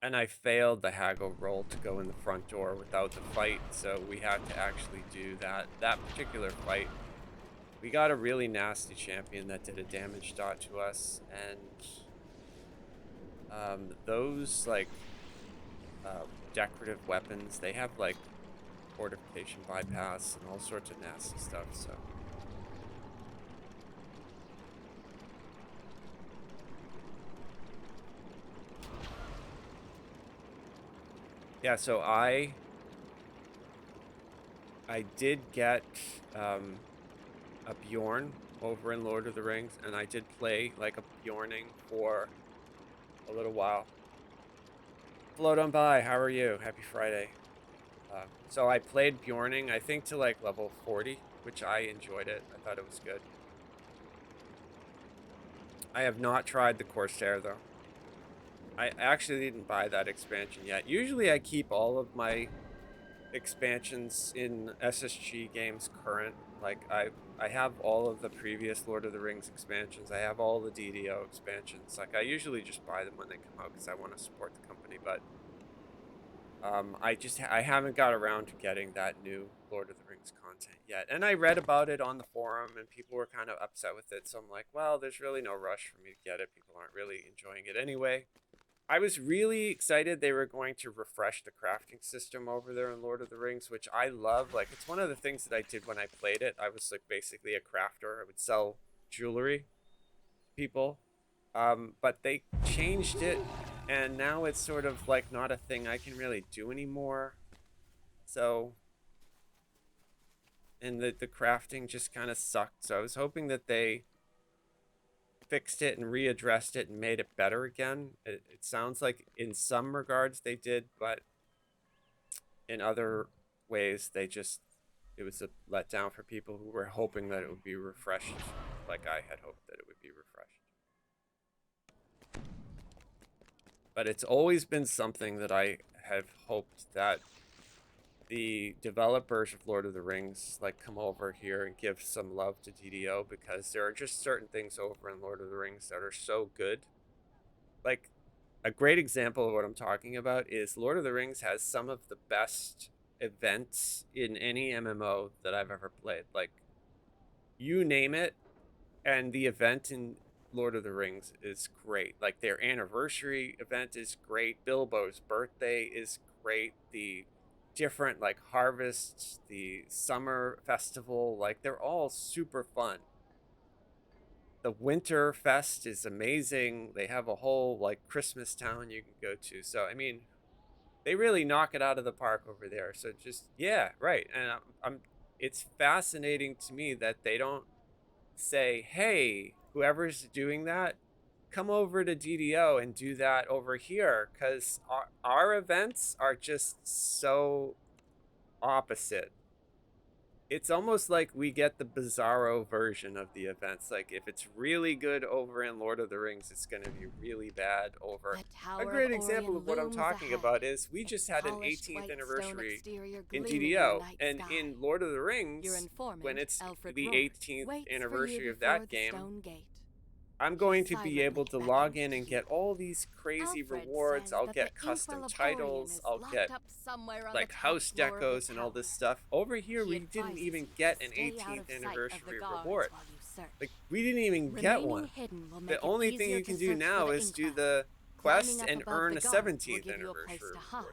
And I failed the haggle roll to go in the front door without the fight, so we had to actually do that particular fight. We got a really nasty champion that did a damage dot to us, and those like decorative weapons, they have like fortification bypass and all sorts of nasty stuff, so yeah. So I did get a Bjorn over in Lord of the Rings, and I did play like a Bjorning for a little while. Float on by, how are you? Happy Friday. So I played Bjorning, I think to like level 40, which I enjoyed it. I thought it was good. I have not tried the Corsair though. I actually didn't buy that expansion yet. Usually I keep all of my expansions in SSG games current. Like I have all of the previous Lord of the Rings expansions. I have all the DDO expansions. Like I usually just buy them when they come out because I want to support the company, but I haven't got around to getting that new Lord of the Rings content yet. And I read about it on the forum and people were kind of upset with it. So I'm like, well, there's really no rush for me to get it. People aren't really enjoying it anyway. I was really excited they were going to refresh the crafting system over there in Lord of the Rings, which I love. Like, it's one of the things that I did when I played it. I was like basically a crafter. I would sell jewelry to people. But they changed it, and now it's sort of like not a thing I can really do anymore. So, and the crafting just kind of sucked. So I was hoping that they fixed it and readdressed it and made it better again. It sounds like in some regards they did, but in other ways they just, it was a letdown for people who were hoping that it would be refreshed like I had hoped that it would be refreshed. But it's always been something that I have hoped that the developers of Lord of the Rings like come over here and give some love to DDO, because there are just certain things over in Lord of the Rings that are so good. Like, a great example of what I'm talking about is Lord of the Rings has some of the best events in any MMO that I've ever played. Like, you name it, and the event in Lord of the Rings is great. Like, their anniversary event is great. Bilbo's birthday is great. The different like harvests, the summer festival, like they're all super fun. The winter fest is amazing. They have a whole like Christmas town you can go to. So I mean, they really knock it out of the park over there. So just, yeah, right. And I'm it's fascinating to me that they don't say, hey, whoever's doing that, come over to DDO and do that over here, because our events are just so opposite. It's almost like we get the bizarro version of the events. Like, if it's really good over in Lord of the Rings, it's going to be really bad over. The A Tower of great example Orion of what I'm looms talking ahead, about is we its just had an polished 18th white stone anniversary exterior in gleaming in the DDO, night and sky. in Lord of the Your Rings, informant, when it's Alfred the Rourke, 18th waits anniversary for you of that before the game, stone gate. I'm He going to be silently able to log beckons in to and you. get all these crazy Alfred rewards. says I'll that the get custom inkwell of Orion titles. is I'll locked get up somewhere on the like top house floor of the decos and all tower. this stuff. Over here, He we didn't advises even you get to an stay out of 18th sight of the anniversary guards reward. while you search. Like, we didn't even get Remaining one. hidden will The make it only thing easier you to can do search for now the is do inkwell. the Climbing quests up and above earn the a guards will 17th give you a place anniversary to reward. hide.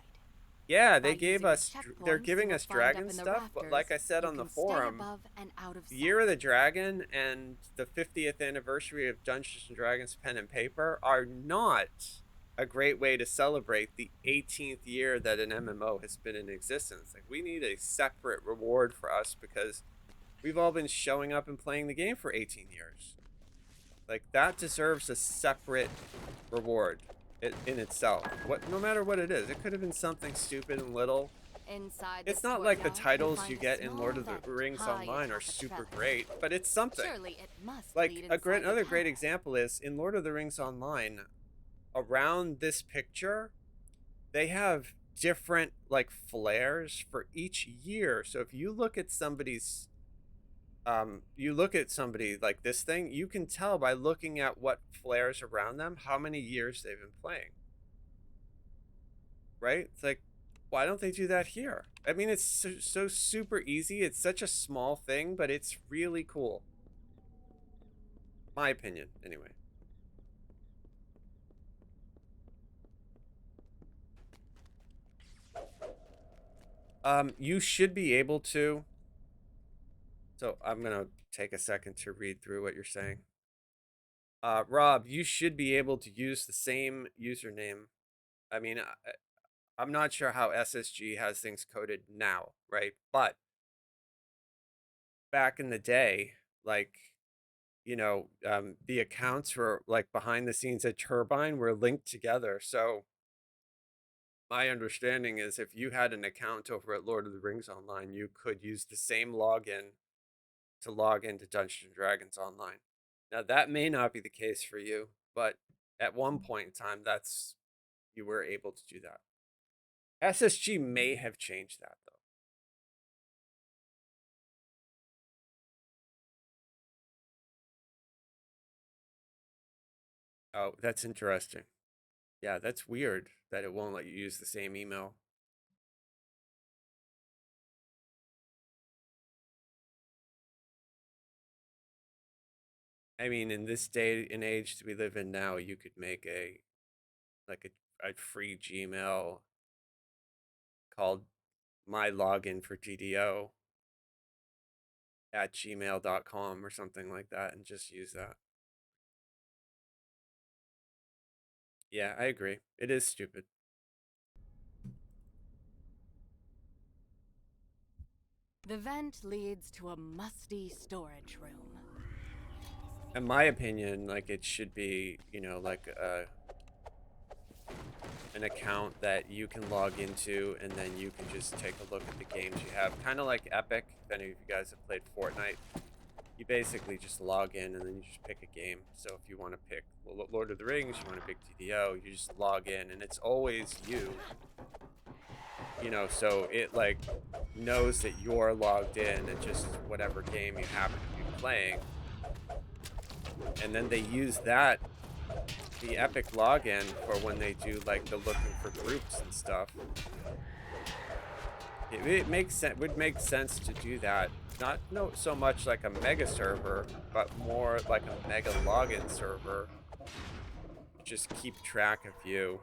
Yeah, By they gave using us, they're checkpoints giving you'll us find up dragon in the stuff, but rafters, like I said you on the can stay forum, above and out of Year of sight. the Dragon and the 50th anniversary of Dungeons and Dragons Pen and Paper are not a great way to celebrate the 18th year that an MMO has been in existence. Like, we need a separate reward for us, because we've all been showing up and playing the game for 18 years. Like, that deserves a separate reward in itself. What, no matter what it is, it could have been something stupid and little. Inside It's this not like the courtyard, you titles find you a get in small Lord of the vent Rings high Online are atop a super trellis. great, but it's something. Surely it must Like, lead a great, inside the another great tower. example is in Lord of the Rings Online, around this picture, they have different like flares for each year. So if you look at somebody's you look at somebody like this thing, you can tell by looking at what flares around them how many years they've been playing. Right? It's like, why don't they do that here? I mean, it's so super easy. It's such a small thing, but it's really cool. My opinion, anyway. You should be able to. So I'm gonna take a second to read through what you're saying. Rob, you should be able to use the same username. I mean, I'm not sure how SSG has things coded now, right? But back in the day, like, the accounts were like behind the scenes at Turbine were linked together. So my understanding is if you had an account over at Lord of the Rings Online, you could use the same login to log into Dungeons and Dragons Online. Now that may not be the case for you, but at one point in time, you were able to do that. SSG may have changed that though. Oh, that's interesting. Yeah, that's weird that it won't let you use the same email. I mean, in this day and age that we live in now, you could make a a free Gmail called my login for GDO at gmail.com or something like that and just use that. Yeah, I agree. It is stupid. The vent leads to a musty storage room. In my opinion, like it should be, you know, like an account that you can log into and then you can just take a look at the games you have. Kind of like Epic, if any of you guys have played Fortnite. You basically just log in and then you just pick a game. So if you want to pick Lord of the Rings, you want to pick TDO, you just log in and it's always you. You know, so it like knows that you're logged in and just whatever game you happen to be playing. And then they use that, the Epic login, for when they do like the looking for groups and stuff. It makes sense. Would make sense to do that. Not so much like a mega server, but more like a mega login server. Just keep track of you.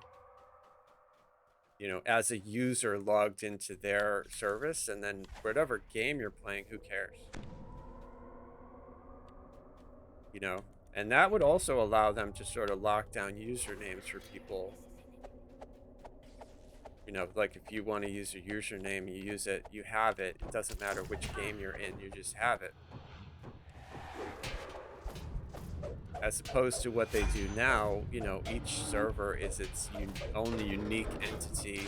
You know, as a user logged into their service, and then whatever game you're playing, who cares? You know, and that would also allow them to sort of lock down usernames for people. You know, like if you want to use a username, you use it, you have it. It doesn't matter which game you're in, you just have it. As opposed to what they do now, you know, each server is its own unique entity.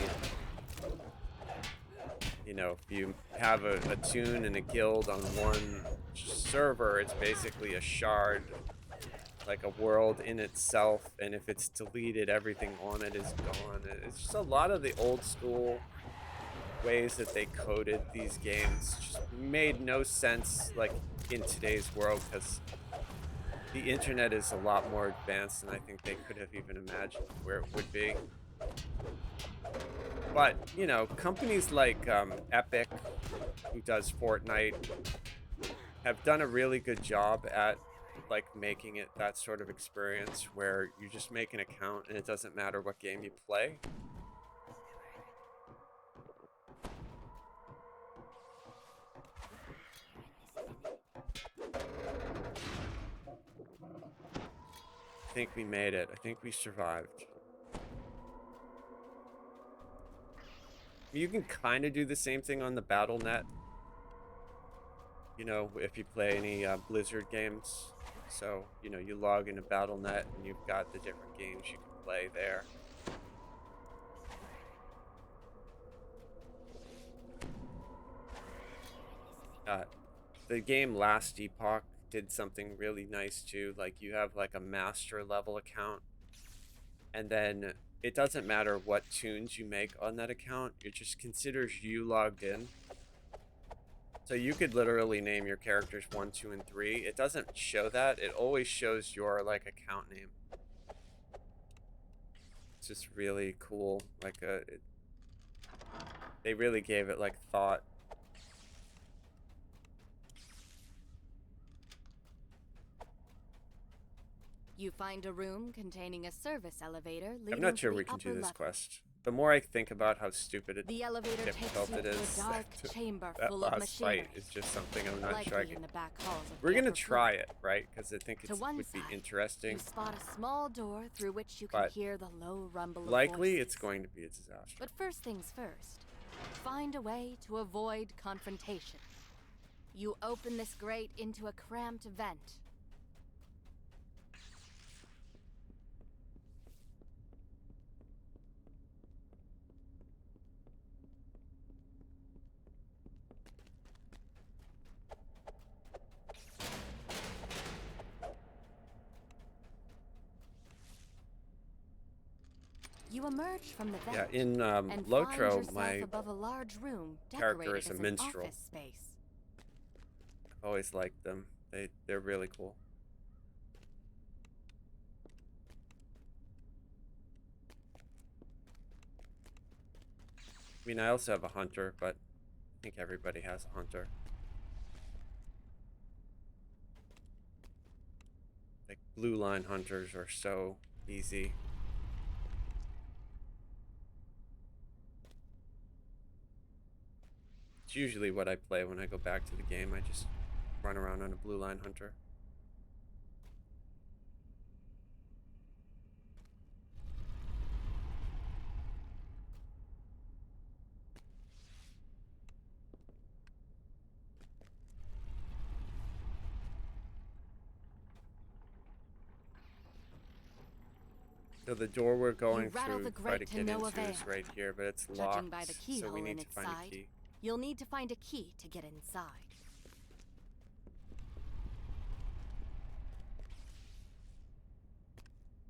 You know, if you have a tune and a guild on one server, it's basically a shard, like a world in itself, and if it's deleted, everything on it is gone. It's just a lot of the old school ways that they coded these games just made no sense like in today's world, because the internet is a lot more advanced than I think they could have even imagined where it would be. But, you know, companies like Epic, who does Fortnite, have done a really good job at like making it that sort of experience where you just make an account and it doesn't matter what game you play. I think we made it. I think we survived. You can kind of do the same thing on the BattleNet. You know, if you play any Blizzard games. So, you know, you log into BattleNet and you've got the different games you can play there. The game Last Epoch did something really nice too. Like you have like a master level account, and then it doesn't matter what tunes you make on that account, it just considers you logged in. So you could literally name your characters 1, 2, and 3. It doesn't show that. It always shows your like account name. It's just really cool. Like they really gave it like thought. You find a room containing a service elevator leading I'm not sure to we the can do upper this level. quest. The more I think about how stupid it The elevator takes difficult you it to is, a dark chamber that full of last fight machinery. is just something I'm not Likely sure I can. in the back halls of We're the gonna upper try floor. it, right? Because I think To it one would be side, interesting. You spot a small door through which you can But hear the low rumble of likely voices. it's going to be a disaster. But first things first, find a way to avoid confrontation. You open this grate into a cramped vent. You emerge from the vent Yeah, in and find Lotro, yourself my above a large room character decorated is a as an minstrel. office space. I've always liked them. They're really cool. I mean, I also have a hunter, but I think everybody has a hunter. Like blue line hunters are so easy. It's usually what I play when I go back to the game. I just run around on a blue line hunter. So the door we're going to try to get into is right here, but it's locked, By the so we keyhole need in to its find side, a key. you'll need to find a key to get inside.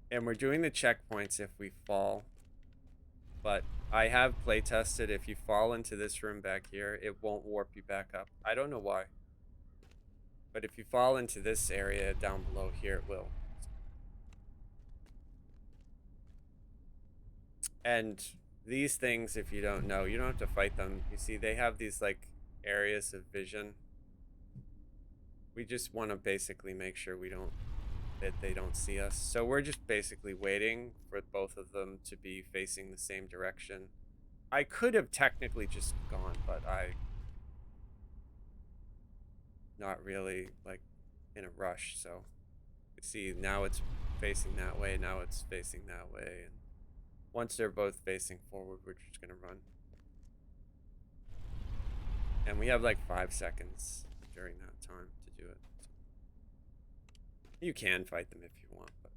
And we're doing the checkpoints if we fall. But I have play tested, if you fall into this room back here, it won't warp you back up. I don't know why. But if you fall into this area down below here, it will. And these things, if you don't know, you don't have to fight them. You see, they have these like areas of vision. We just want to basically make sure that they don't see us. So we're just basically waiting for both of them to be facing the same direction. I could have technically just gone, but not really like in a rush. So you see, now it's facing that way, now it's facing that way, and once they're both facing forward, we're just gonna run. And we have like 5 seconds during that time to do it. So you can fight them if you want, but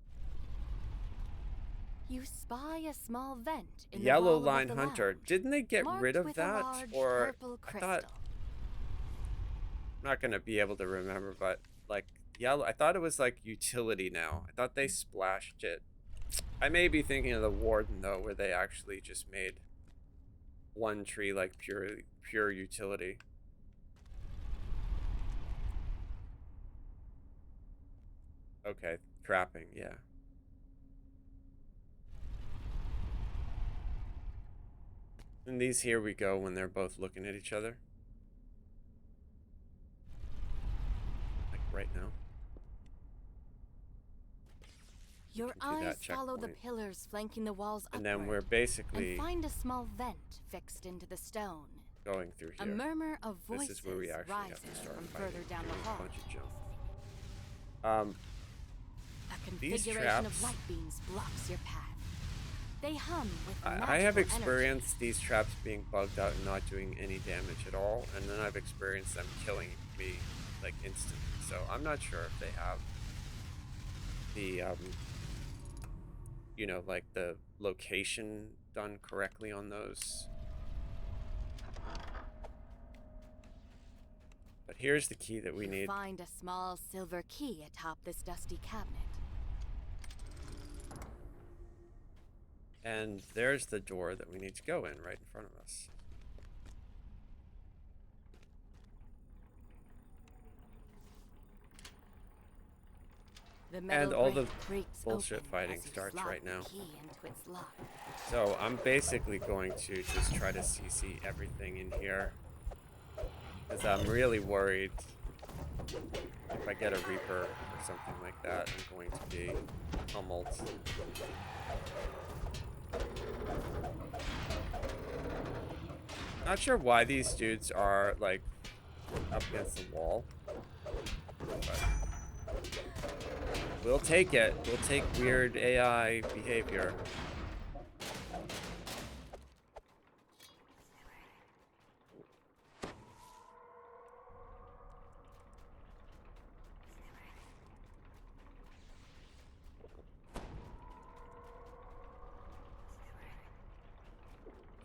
You spy a small vent in Yellow the wall Line above the Hunter. lounge, Didn't they get marked rid of with that? a large Or purple I crystal. thought, I'm not gonna be able to remember, but like yellow, I thought it was like utility now. I thought they splashed it. I may be thinking of the Warden though, where they actually just made one tree like pure utility. Okay, trapping, yeah. And these here we go when they're both looking at each other. Like right now. Your eyes follow the pillars flanking the walls upward, and then we're basically and find a small vent fixed into the stone. Going through here. A murmur of voices this is where we actually have to start from fighting. further down the hall. A bunch of jump. A These configuration traps, of light beams blocks your path. They hum with I have magical experienced energy. these traps being bugged out and not doing any damage at all, and then I've experienced them killing me like instantly. So I'm not sure if they have the you know, like the location done correctly on those. But here's the key that we need. Find a small silver key atop this dusty cabinet. And there's the door that we need to go in right in front of us. And all the bullshit fighting starts right now. So I'm basically going to just try to CC everything in here, because I'm really worried if I get a Reaper or something like that, I'm going to be pummeled. Not sure why these dudes are like up against the wall, but we'll take it. We'll take weird AI behavior.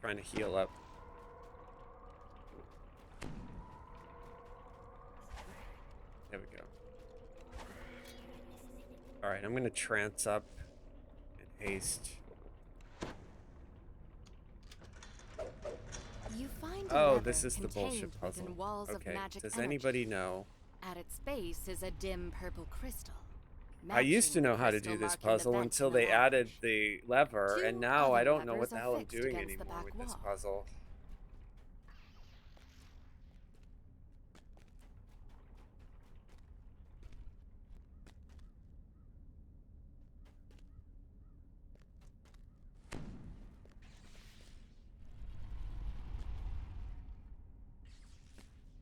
Trying to heal up. There we go. Alright, I'm gonna trance up and haste. You find Oh, this is the bullshit puzzle. Okay, does anybody know? At its base is a dim purple crystal. I used to know how to do this puzzle until they added the lever, and now I don't know what the hell I'm doing anymore with this puzzle.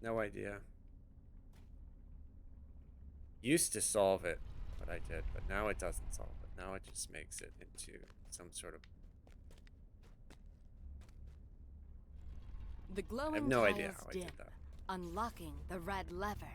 No idea. Used to solve it, what I did, but now it doesn't solve it. Now it just makes it into some sort of... The I have glowing no idea tiles how I dim, did that. unlocking the red lever.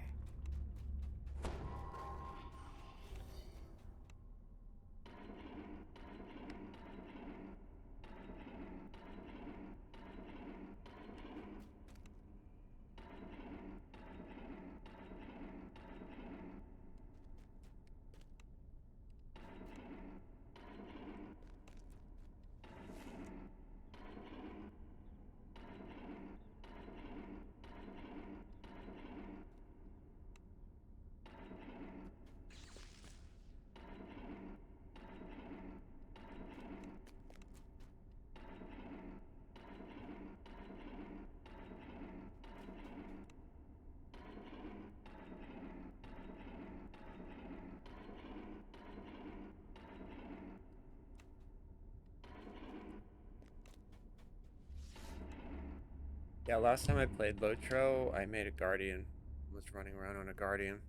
Yeah, last time I played Lotro, I made a Guardian. Was running around on a Guardian.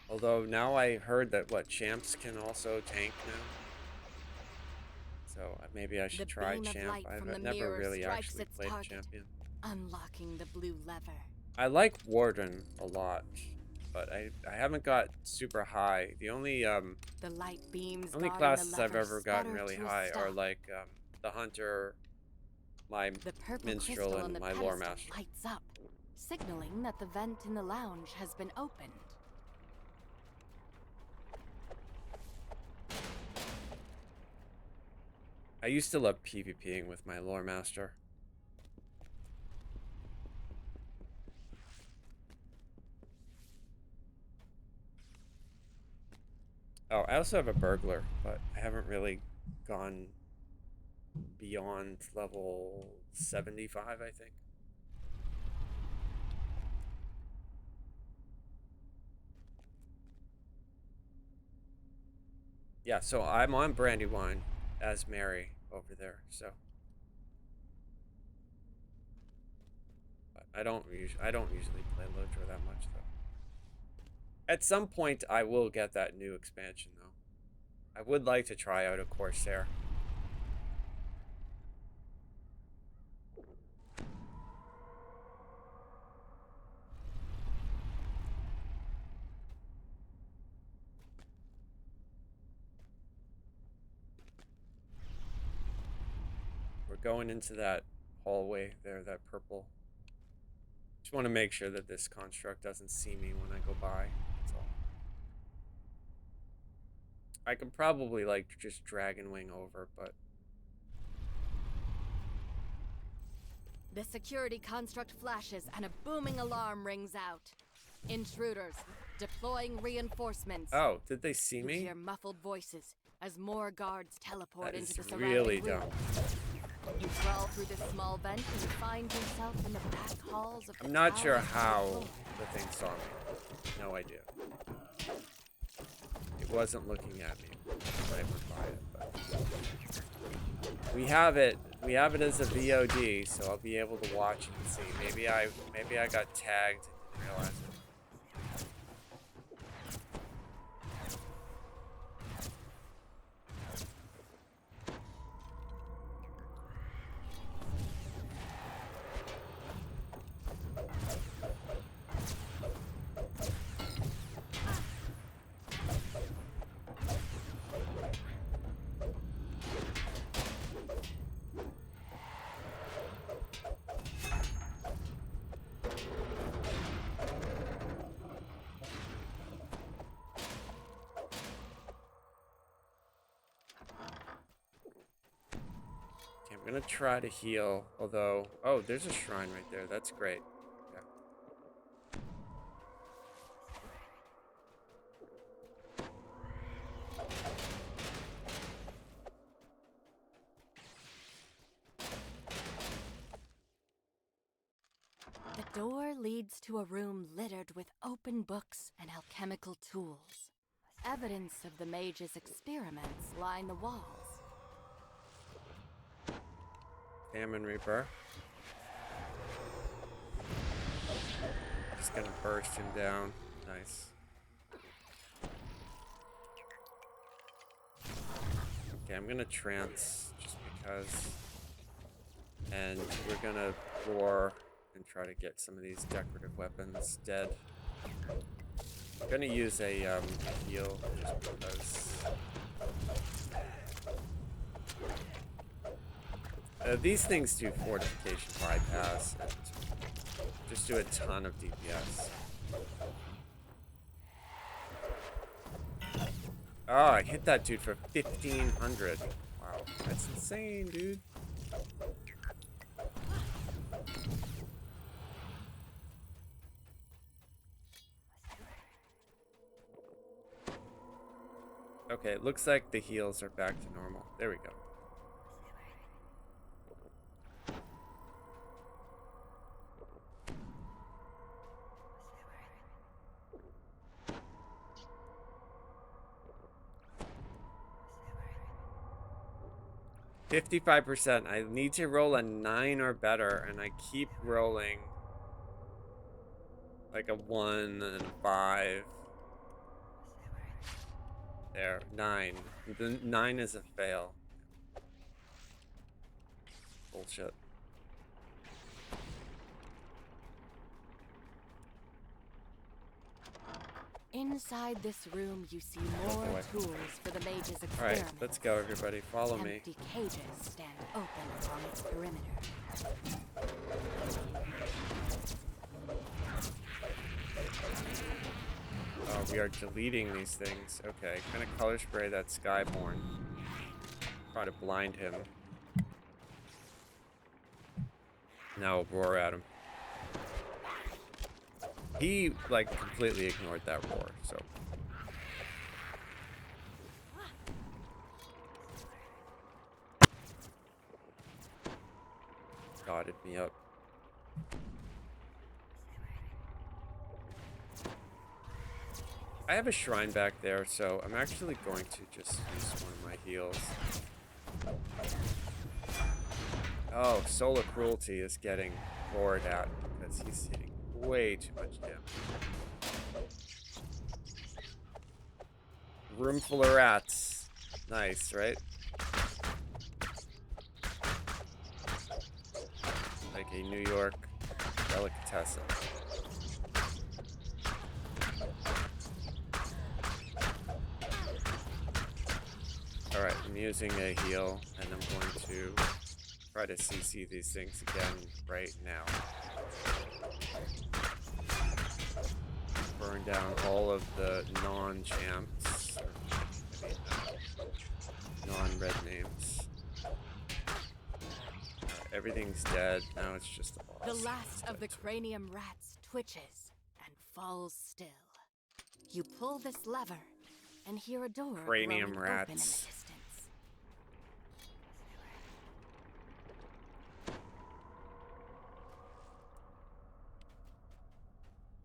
Although now I heard that champs can also tank now. So maybe I should try beam of champ. light from I've the never mirror really strikes actually its played target. champion. Unlocking the blue lever. I like Warden a lot, but I haven't got super high. The only The light beams only guarding classes the lever I've ever gotten sputter really to a high are stop. like the hunter, my The purple minstrel, crystal on and the my lore pedestal master. lights up, signaling that the vent in the lounge has been opened. I used to love PvPing with my lore master. Oh, I also have a burglar, but I haven't really gone beyond level 75, I think. Yeah, so I'm on Brandywine as Mary over there, so but I don't usually play Lotro that much though. At some point I will get that new expansion though. I would like to try out a Corsair. We're going into that hallway there, that purple. Just want to make sure that this construct doesn't see me when I go by. That's all. I can probably like just Dragon Wing over, but The security construct flashes and a booming alarm rings out. Intruders, deploying reinforcements. oh, did they see You me? hear muffled voices as more guards teleport That into is the surrounding really room. dumb. You crawl through this small vent and you find yourself in the back halls of the I'm not sure tower's how floor. the thing saw me. No idea. It wasn't looking at me when I went by it, but we have it. We have it as a VOD, so I'll be able to watch and see. Maybe I got tagged and didn't realize it. I'm gonna try to heal, although... Oh, there's a shrine right there. That's great. Yeah. The door leads to a room littered with open books and alchemical tools. Evidence of the mage's experiments line the walls. Famine Reaper. Just gonna burst him down. Nice. Okay, I'm gonna trance just because. And we're gonna roar and try to get some of these decorative weapons dead. I'm gonna use a heal just because. These things do fortification bypass and just do a ton of DPS. Oh, I hit that dude for 1,500. Wow, that's insane, dude. Okay, it looks like the heals are back to normal. There we go. %. I need to roll a 9 or better, and I keep rolling like a 1 and a 5. There, 9. The 9 is a fail. Bullshit. Inside this room, you see more tools for the mage's experiment. All right, let's go, everybody. Follow me. Empty cages stand open along its perimeter. Oh, we are deleting these things. Okay, gonna color spray that Skyborn. Try to blind him. Now we'll roar at him. He, like, completely ignored that roar, so. Dotted me up. I have a shrine back there, so I'm actually going to just use one of my heals. Oh, Solar Cruelty is getting roared at because he's hitting way too much damage. Room full of rats. Nice, right? Like a New York delicatessen. Alright, I'm using a heal, and I'm going to try to CC these things again right now. Burn down all of the non-champs, non-red names. Everything's dead, now it's just a boss. The last of the cranium rats twitches and falls still. You pull this lever and hear a door Cranium growing open in the rats. distance.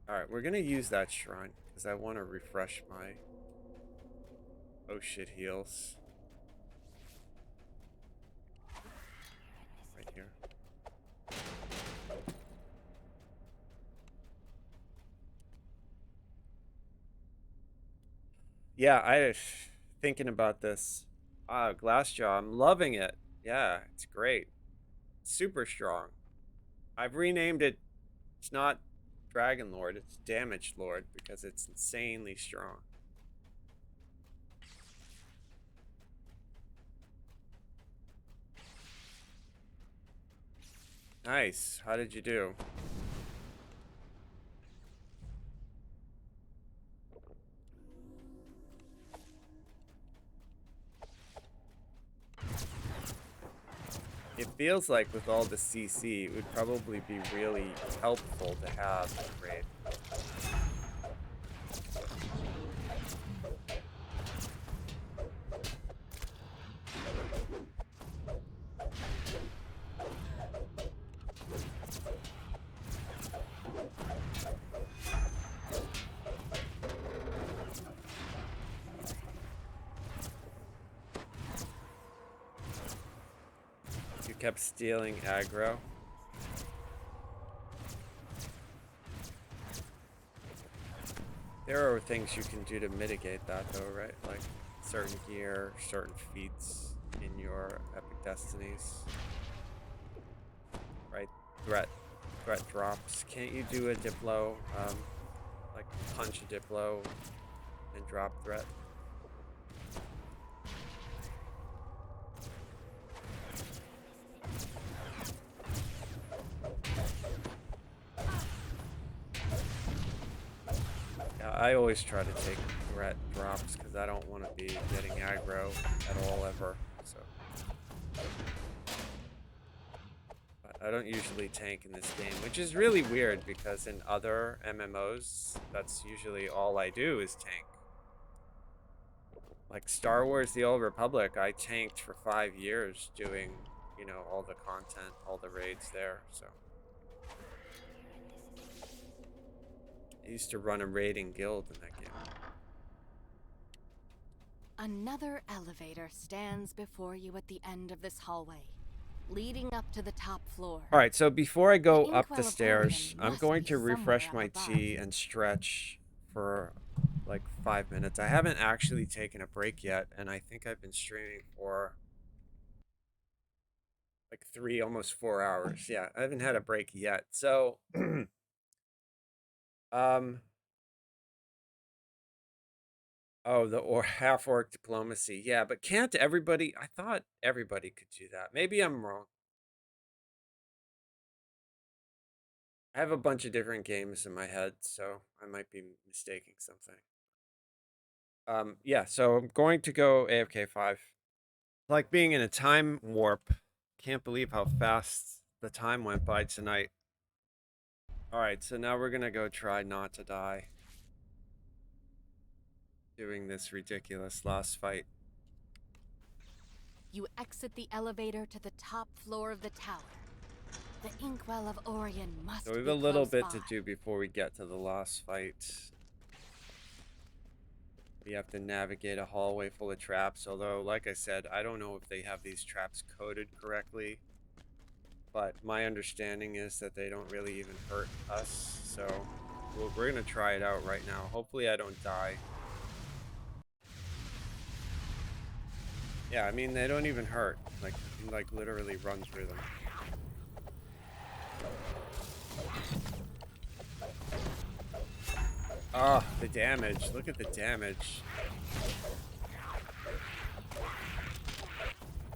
Alright, we're gonna use that shrine, because I want to refresh my oh shit heals. Right here. Yeah, I thinking about this. Glassjaw, I'm loving it. Yeah, it's great. Super strong. I've renamed it. It's not Dragon Lord, it's Damage Lord because it's insanely strong. Nice. How did you do? It feels like with all the CC, it would probably be really helpful to have a raid. kept stealing aggro. There are things you can do to mitigate that though, right? Like certain gear, certain feats in your epic destinies. Right? Threat drops. Can't you do a Diplo, like punch a Diplo and drop threat? Yeah, I always try to take threat drops because I don't want to be getting aggro at all ever. So, but I don't usually tank in this game, which is really weird because in other MMOs, that's usually all I do is tank. Like Star Wars: The Old Republic, I tanked for 5 years doing, you know, all the content, all the raids there. So I used to run a raiding guild in that game. Another elevator stands before you at the end of this hallway, leading up to the top floor. All right, so before I go The up the Inkwell of stairs, Orion I'm must going be to refresh somewhere my up above. tea and stretch for like 5 minutes. I haven't actually taken a break yet, and I think I've been streaming for like 3, almost 4 hours. Yeah, I haven't had a break yet. So, oh, the half-orc diplomacy. Yeah, but can't everybody? I thought everybody could do that. Maybe I'm wrong. I have a bunch of different games in my head, so I might be mistaking something. Yeah, so I'm going to go AFK 5. Like being in a time warp. Can't believe how fast the time went by tonight. Alright, so now we're gonna go try not to die. Doing this ridiculous last fight. You exit the elevator to the top floor of the tower. The Inkwell of Orion must So we have be a little close bit by. to do before we get to the last fight. We have to navigate a hallway full of traps, although, like I said, I don't know if they have these traps coded correctly. But my understanding is that they don't really even hurt us, so we're gonna try it out right now. Hopefully I don't die. Yeah, I mean, they don't even hurt. Like, you can, like, literally run through them. Ah, the damage. Look at the damage.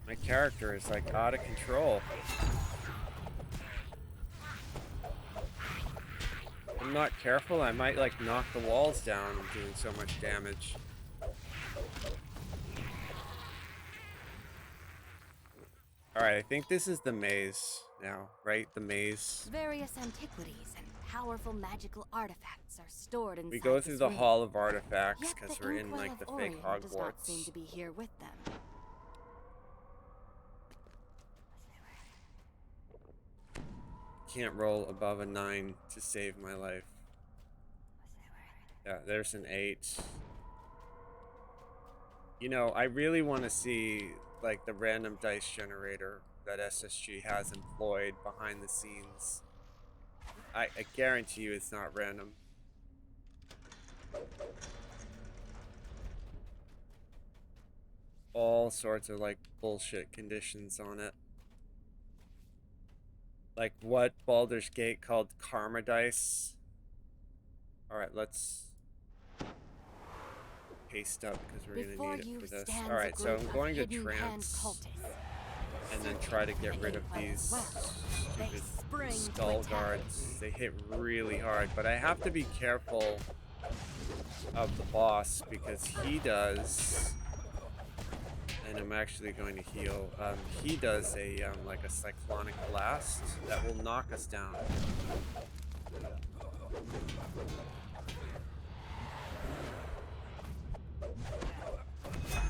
My character is, like, out of control. If I'm not careful, I might, like, knock the walls down doing so much damage. Alright, I think this is the maze now, right? The maze. Various antiquities and powerful magical artifacts are stored inside. We go through the room. Hall of Artifacts Yet because the we're in, Inkwell like, the of fake Orion does not seem Hogwarts. to be here with them. Can't roll above a 9 to save my life. Yeah, there's an 8. You know, I really want to see, like, the random dice generator that SSG has employed behind the scenes. I guarantee you it's not random. All sorts of, like, bullshit conditions on it. Like what Baldur's Gate called karma dice. Alright, let's paste up because we're Before gonna need you it for this. stands a Alright, so group I'm of going to hidden hand trance cultists. and then try to get The rid of Inkwell these as well. They stupid spring to skull attack. guards. They hit really hard, but I have to be careful of the boss because he does, and I'm actually going to heal. He does a like a cyclonic blast that will knock us down.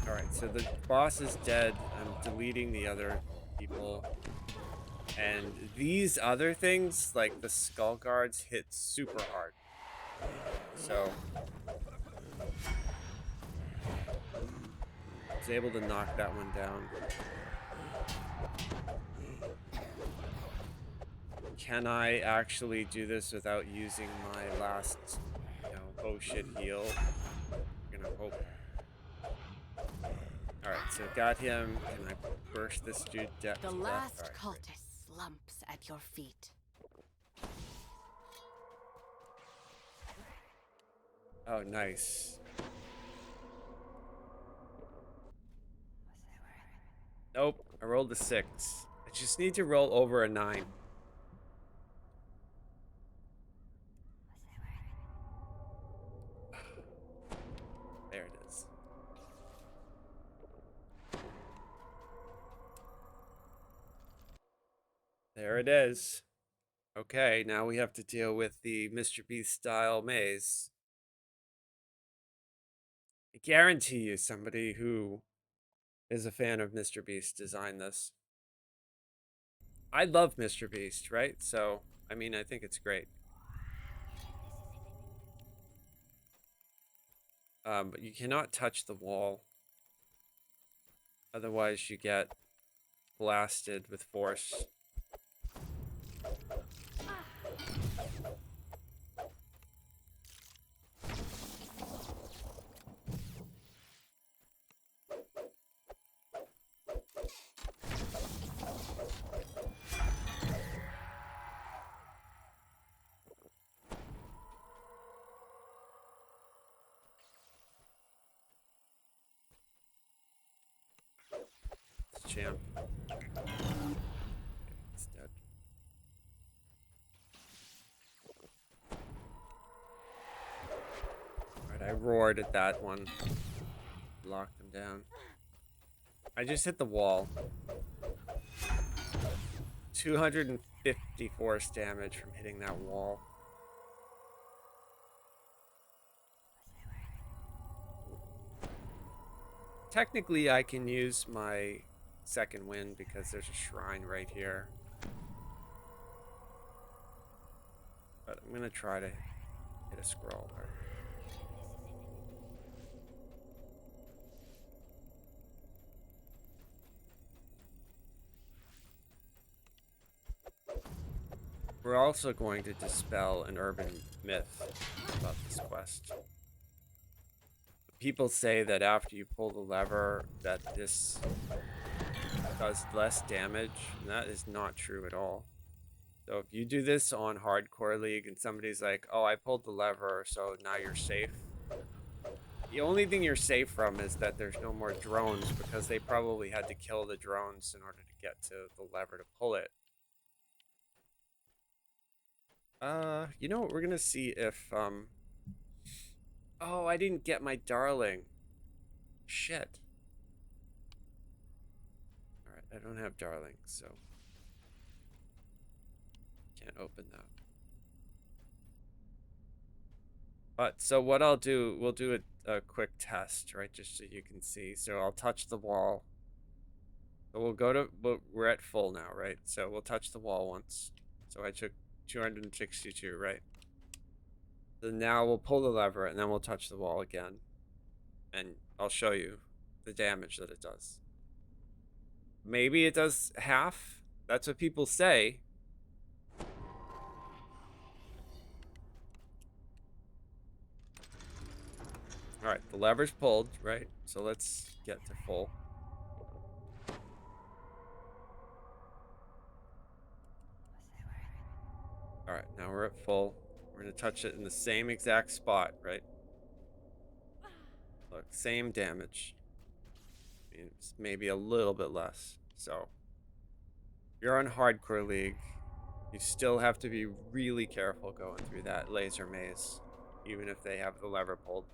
Alright, so the boss is dead. I'm deleting the other people. And these other things, like the skull guards, hit super hard. So I was able to knock that one down. can I actually do this without using my last, oh shit heal? I'm gonna hope. Alright, so got him. Can I burst this dude to death? The last Alright, cultist slumps at your feet. oh, nice. Nope, I rolled a 6. I just need to roll over a 9. There it is. There it is. Okay, now we have to deal with the Mr. Beast style maze. I guarantee you somebody who is a fan of Mr. Beast designed this. I love Mr. Beast, right? So, I mean, I think it's great. But you cannot touch the wall. Otherwise, you get blasted with force. Champ. It's dead. Alright, I roared at that one. Locked him down. I just hit the wall. 250 force damage from hitting that wall. Technically, I can use my second wind because there's a shrine right here. But I'm gonna try to hit a scroll. We're also going to dispel an urban myth about this quest. People say that after you pull the lever that this does less damage, and that is not true at all. So if you do this on Hardcore League and somebody's like, oh, I pulled the lever, so now you're safe. The only thing you're safe from is that there's no more drones, because they probably had to kill the drones in order to get to the lever to pull it. You know what? We're gonna see if, oh, I didn't get my darling. Shit. Alright, I don't have darling, so can't open that. But, so what I'll do, we'll do a quick test, right, just so you can see. So I'll touch the wall. So we'll go to, we're at full now, right? So we'll touch the wall once. So I took 262, right? So now we'll pull the lever, and then we'll touch the wall again. And I'll show you the damage that it does. Maybe it does half. That's what people say. Alright, the lever's pulled, right? So let's get to full. Alright, now we're at full. We're gonna touch it in the same exact spot, right? Look, same damage. I mean, it's maybe a little bit less. So, if you're on Hardcore League, you still have to be really careful going through that laser maze, even if they have the lever pulled.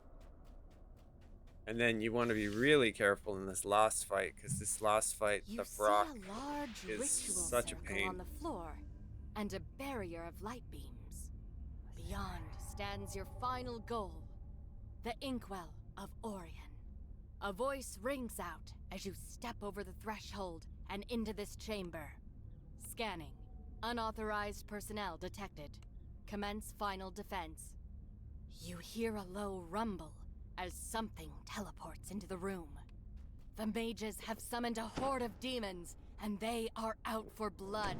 And then you want to be really careful in this last fight, because this last fight, the Brock is such a pain. On the floor, and a barrier of light beams. Beyond stands your final goal, the Inkwell of Orion. A voice rings out as you step over the threshold and into this chamber. Scanning. Unauthorized personnel detected. Commence final defense. You hear a low rumble as something teleports into the room. The mages have summoned a horde of demons, and they are out for blood.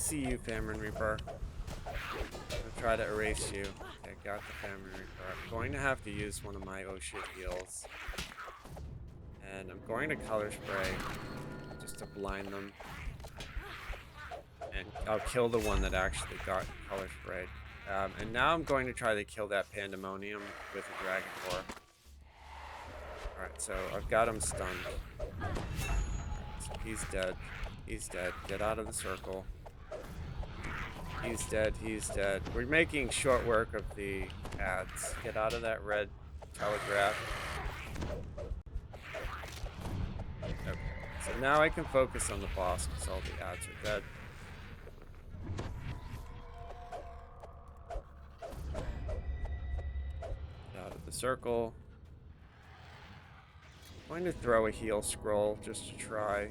see you, Famine Reaper. I'm gonna try to erase you. Okay, got the Famine Reaper. I'm going to have to use one of my oh shit heals. And I'm going to color spray just to blind them. And I'll kill the one that actually got color sprayed. And now I'm going to try to kill that Pandemonium with a Dragon Lord. Alright, so I've got him stunned. Right, so he's dead. He's dead. Get out of the circle. He's dead. He's dead. We're making short work of the ads. Get out of that red telegraph. Okay. So now I can focus on the boss because all the ads are dead. Get out of the circle. I'm going to throw a heal scroll just to try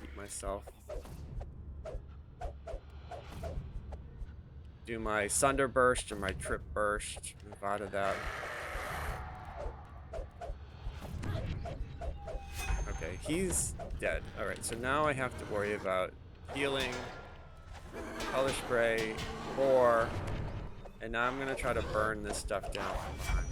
keep myself. Do my Sunder Burst and my Trip Burst. Move out of that. Okay, he's dead. Alright, so now I have to worry about healing, color spray, core, and now I'm gonna try to burn this stuff down from behind.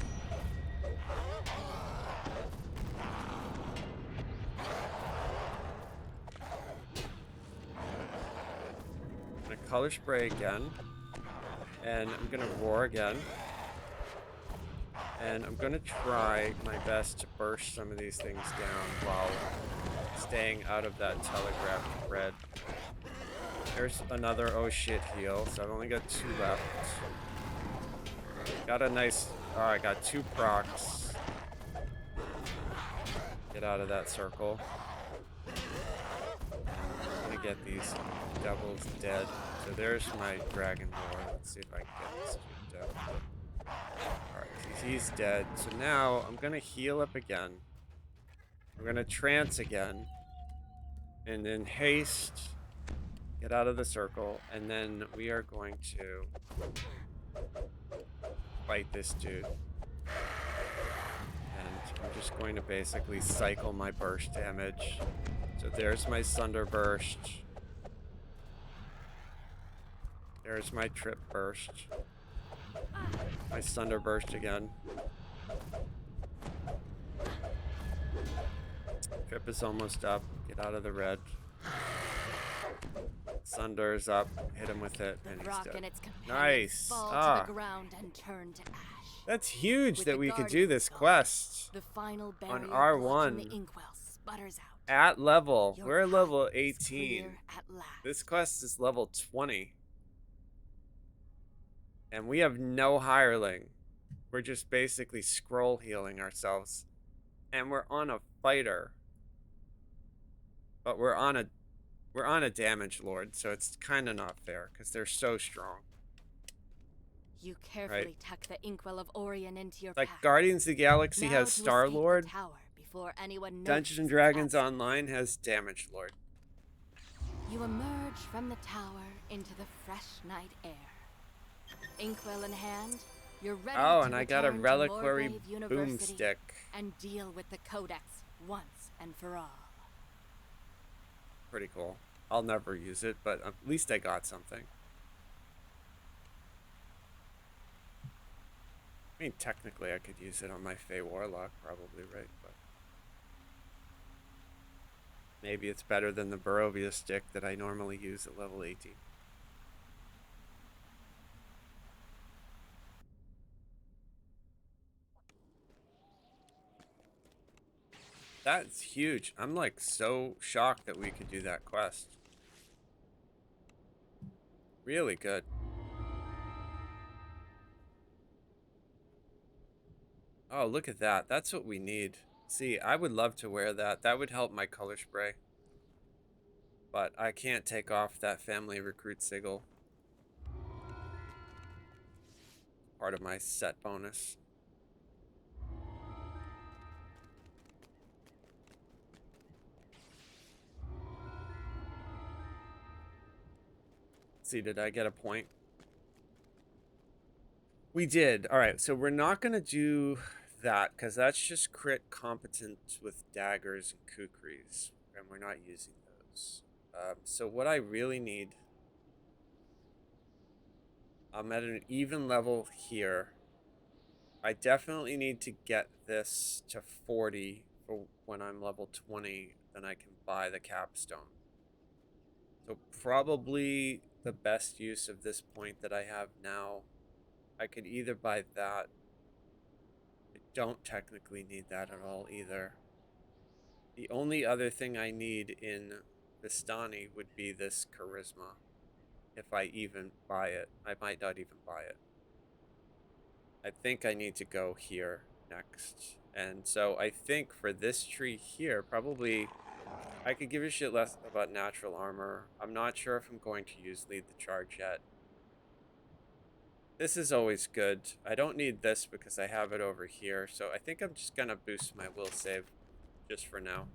I'm gonna color spray again, and I'm gonna roar again. And I'm gonna try my best to burst some of these things down while staying out of that telegraphed red. There's another oh shit heal, so I've only got 2 left. Got a nice, oh, I got 2 procs. Get out of that circle. I'm gonna get these devils dead. So there's my Dragon Lord. Let's see if I can get this dude dead. Alright, he's dead. So now I'm gonna heal up again. We're gonna trance again. And then haste. Get out of the circle. And then we are going to fight this dude. And I'm just going to basically cycle my burst damage. So there's my Sunder Burst. There's my Trip Burst. My Sunder Burst again. Trip is almost up. Get out of the red. Sunder's up. Hit him with it, and he's dead. Nice. Fall to the ground and turn to ash. That's huge With that the we could do this Guardian's quest The final on barrier blocking R1 the inkwell sputters out. at level. Your We're path level is 18. clear at last. This quest is level 20. And we have no hireling. We're just basically scroll healing ourselves. And we're on a fighter. But we're on a damage lord, so it's kind of not fair because they're so strong. You carefully tuck the inkwell of Orion into your Like pack. Guardians of the Galaxy Now has to Star escape the Lord. tower before anyone Dungeons and notices Dragons its Online has Damage Lord. absence. You emerge from the tower into the fresh night air. Inkwell in hand, you're ready Oh, to and I got a return to reliquary Morgrave University boomstick. and deal with the Codex once and for all. Pretty cool. I'll never use it, but at least I got something. I mean, technically I could use it on my Fey Warlock, probably, right? But maybe it's better than the Barovia stick that I normally use at level 18. That's huge. I'm like so shocked that we could do that quest. Really good. Oh, look at that. That's what we need. See, I would love to wear that. That would help my color spray. But I can't take off that family recruit sigil. Part of my set bonus. See, did I get a point? We did. All right, so we're not going to do that because that's just crit competent with daggers and kukris, and we're not using those. So what I really need I'm at an even level here. I definitely need to get this to 40 for when I'm level 20, then I can buy the capstone. So probably the best use of this point that I have now, I could either buy that. I don't technically need that at all either. The only other thing I need in Vistani would be this charisma. If I even buy it. I might not even buy it. I think I need to go here next. And so I think for this tree here, probably I could give a shit less about natural armor. I'm not sure if I'm going to use lead the charge yet. This is always good. I don't need this because I have it over here. So I think I'm just going to boost my will save just for now.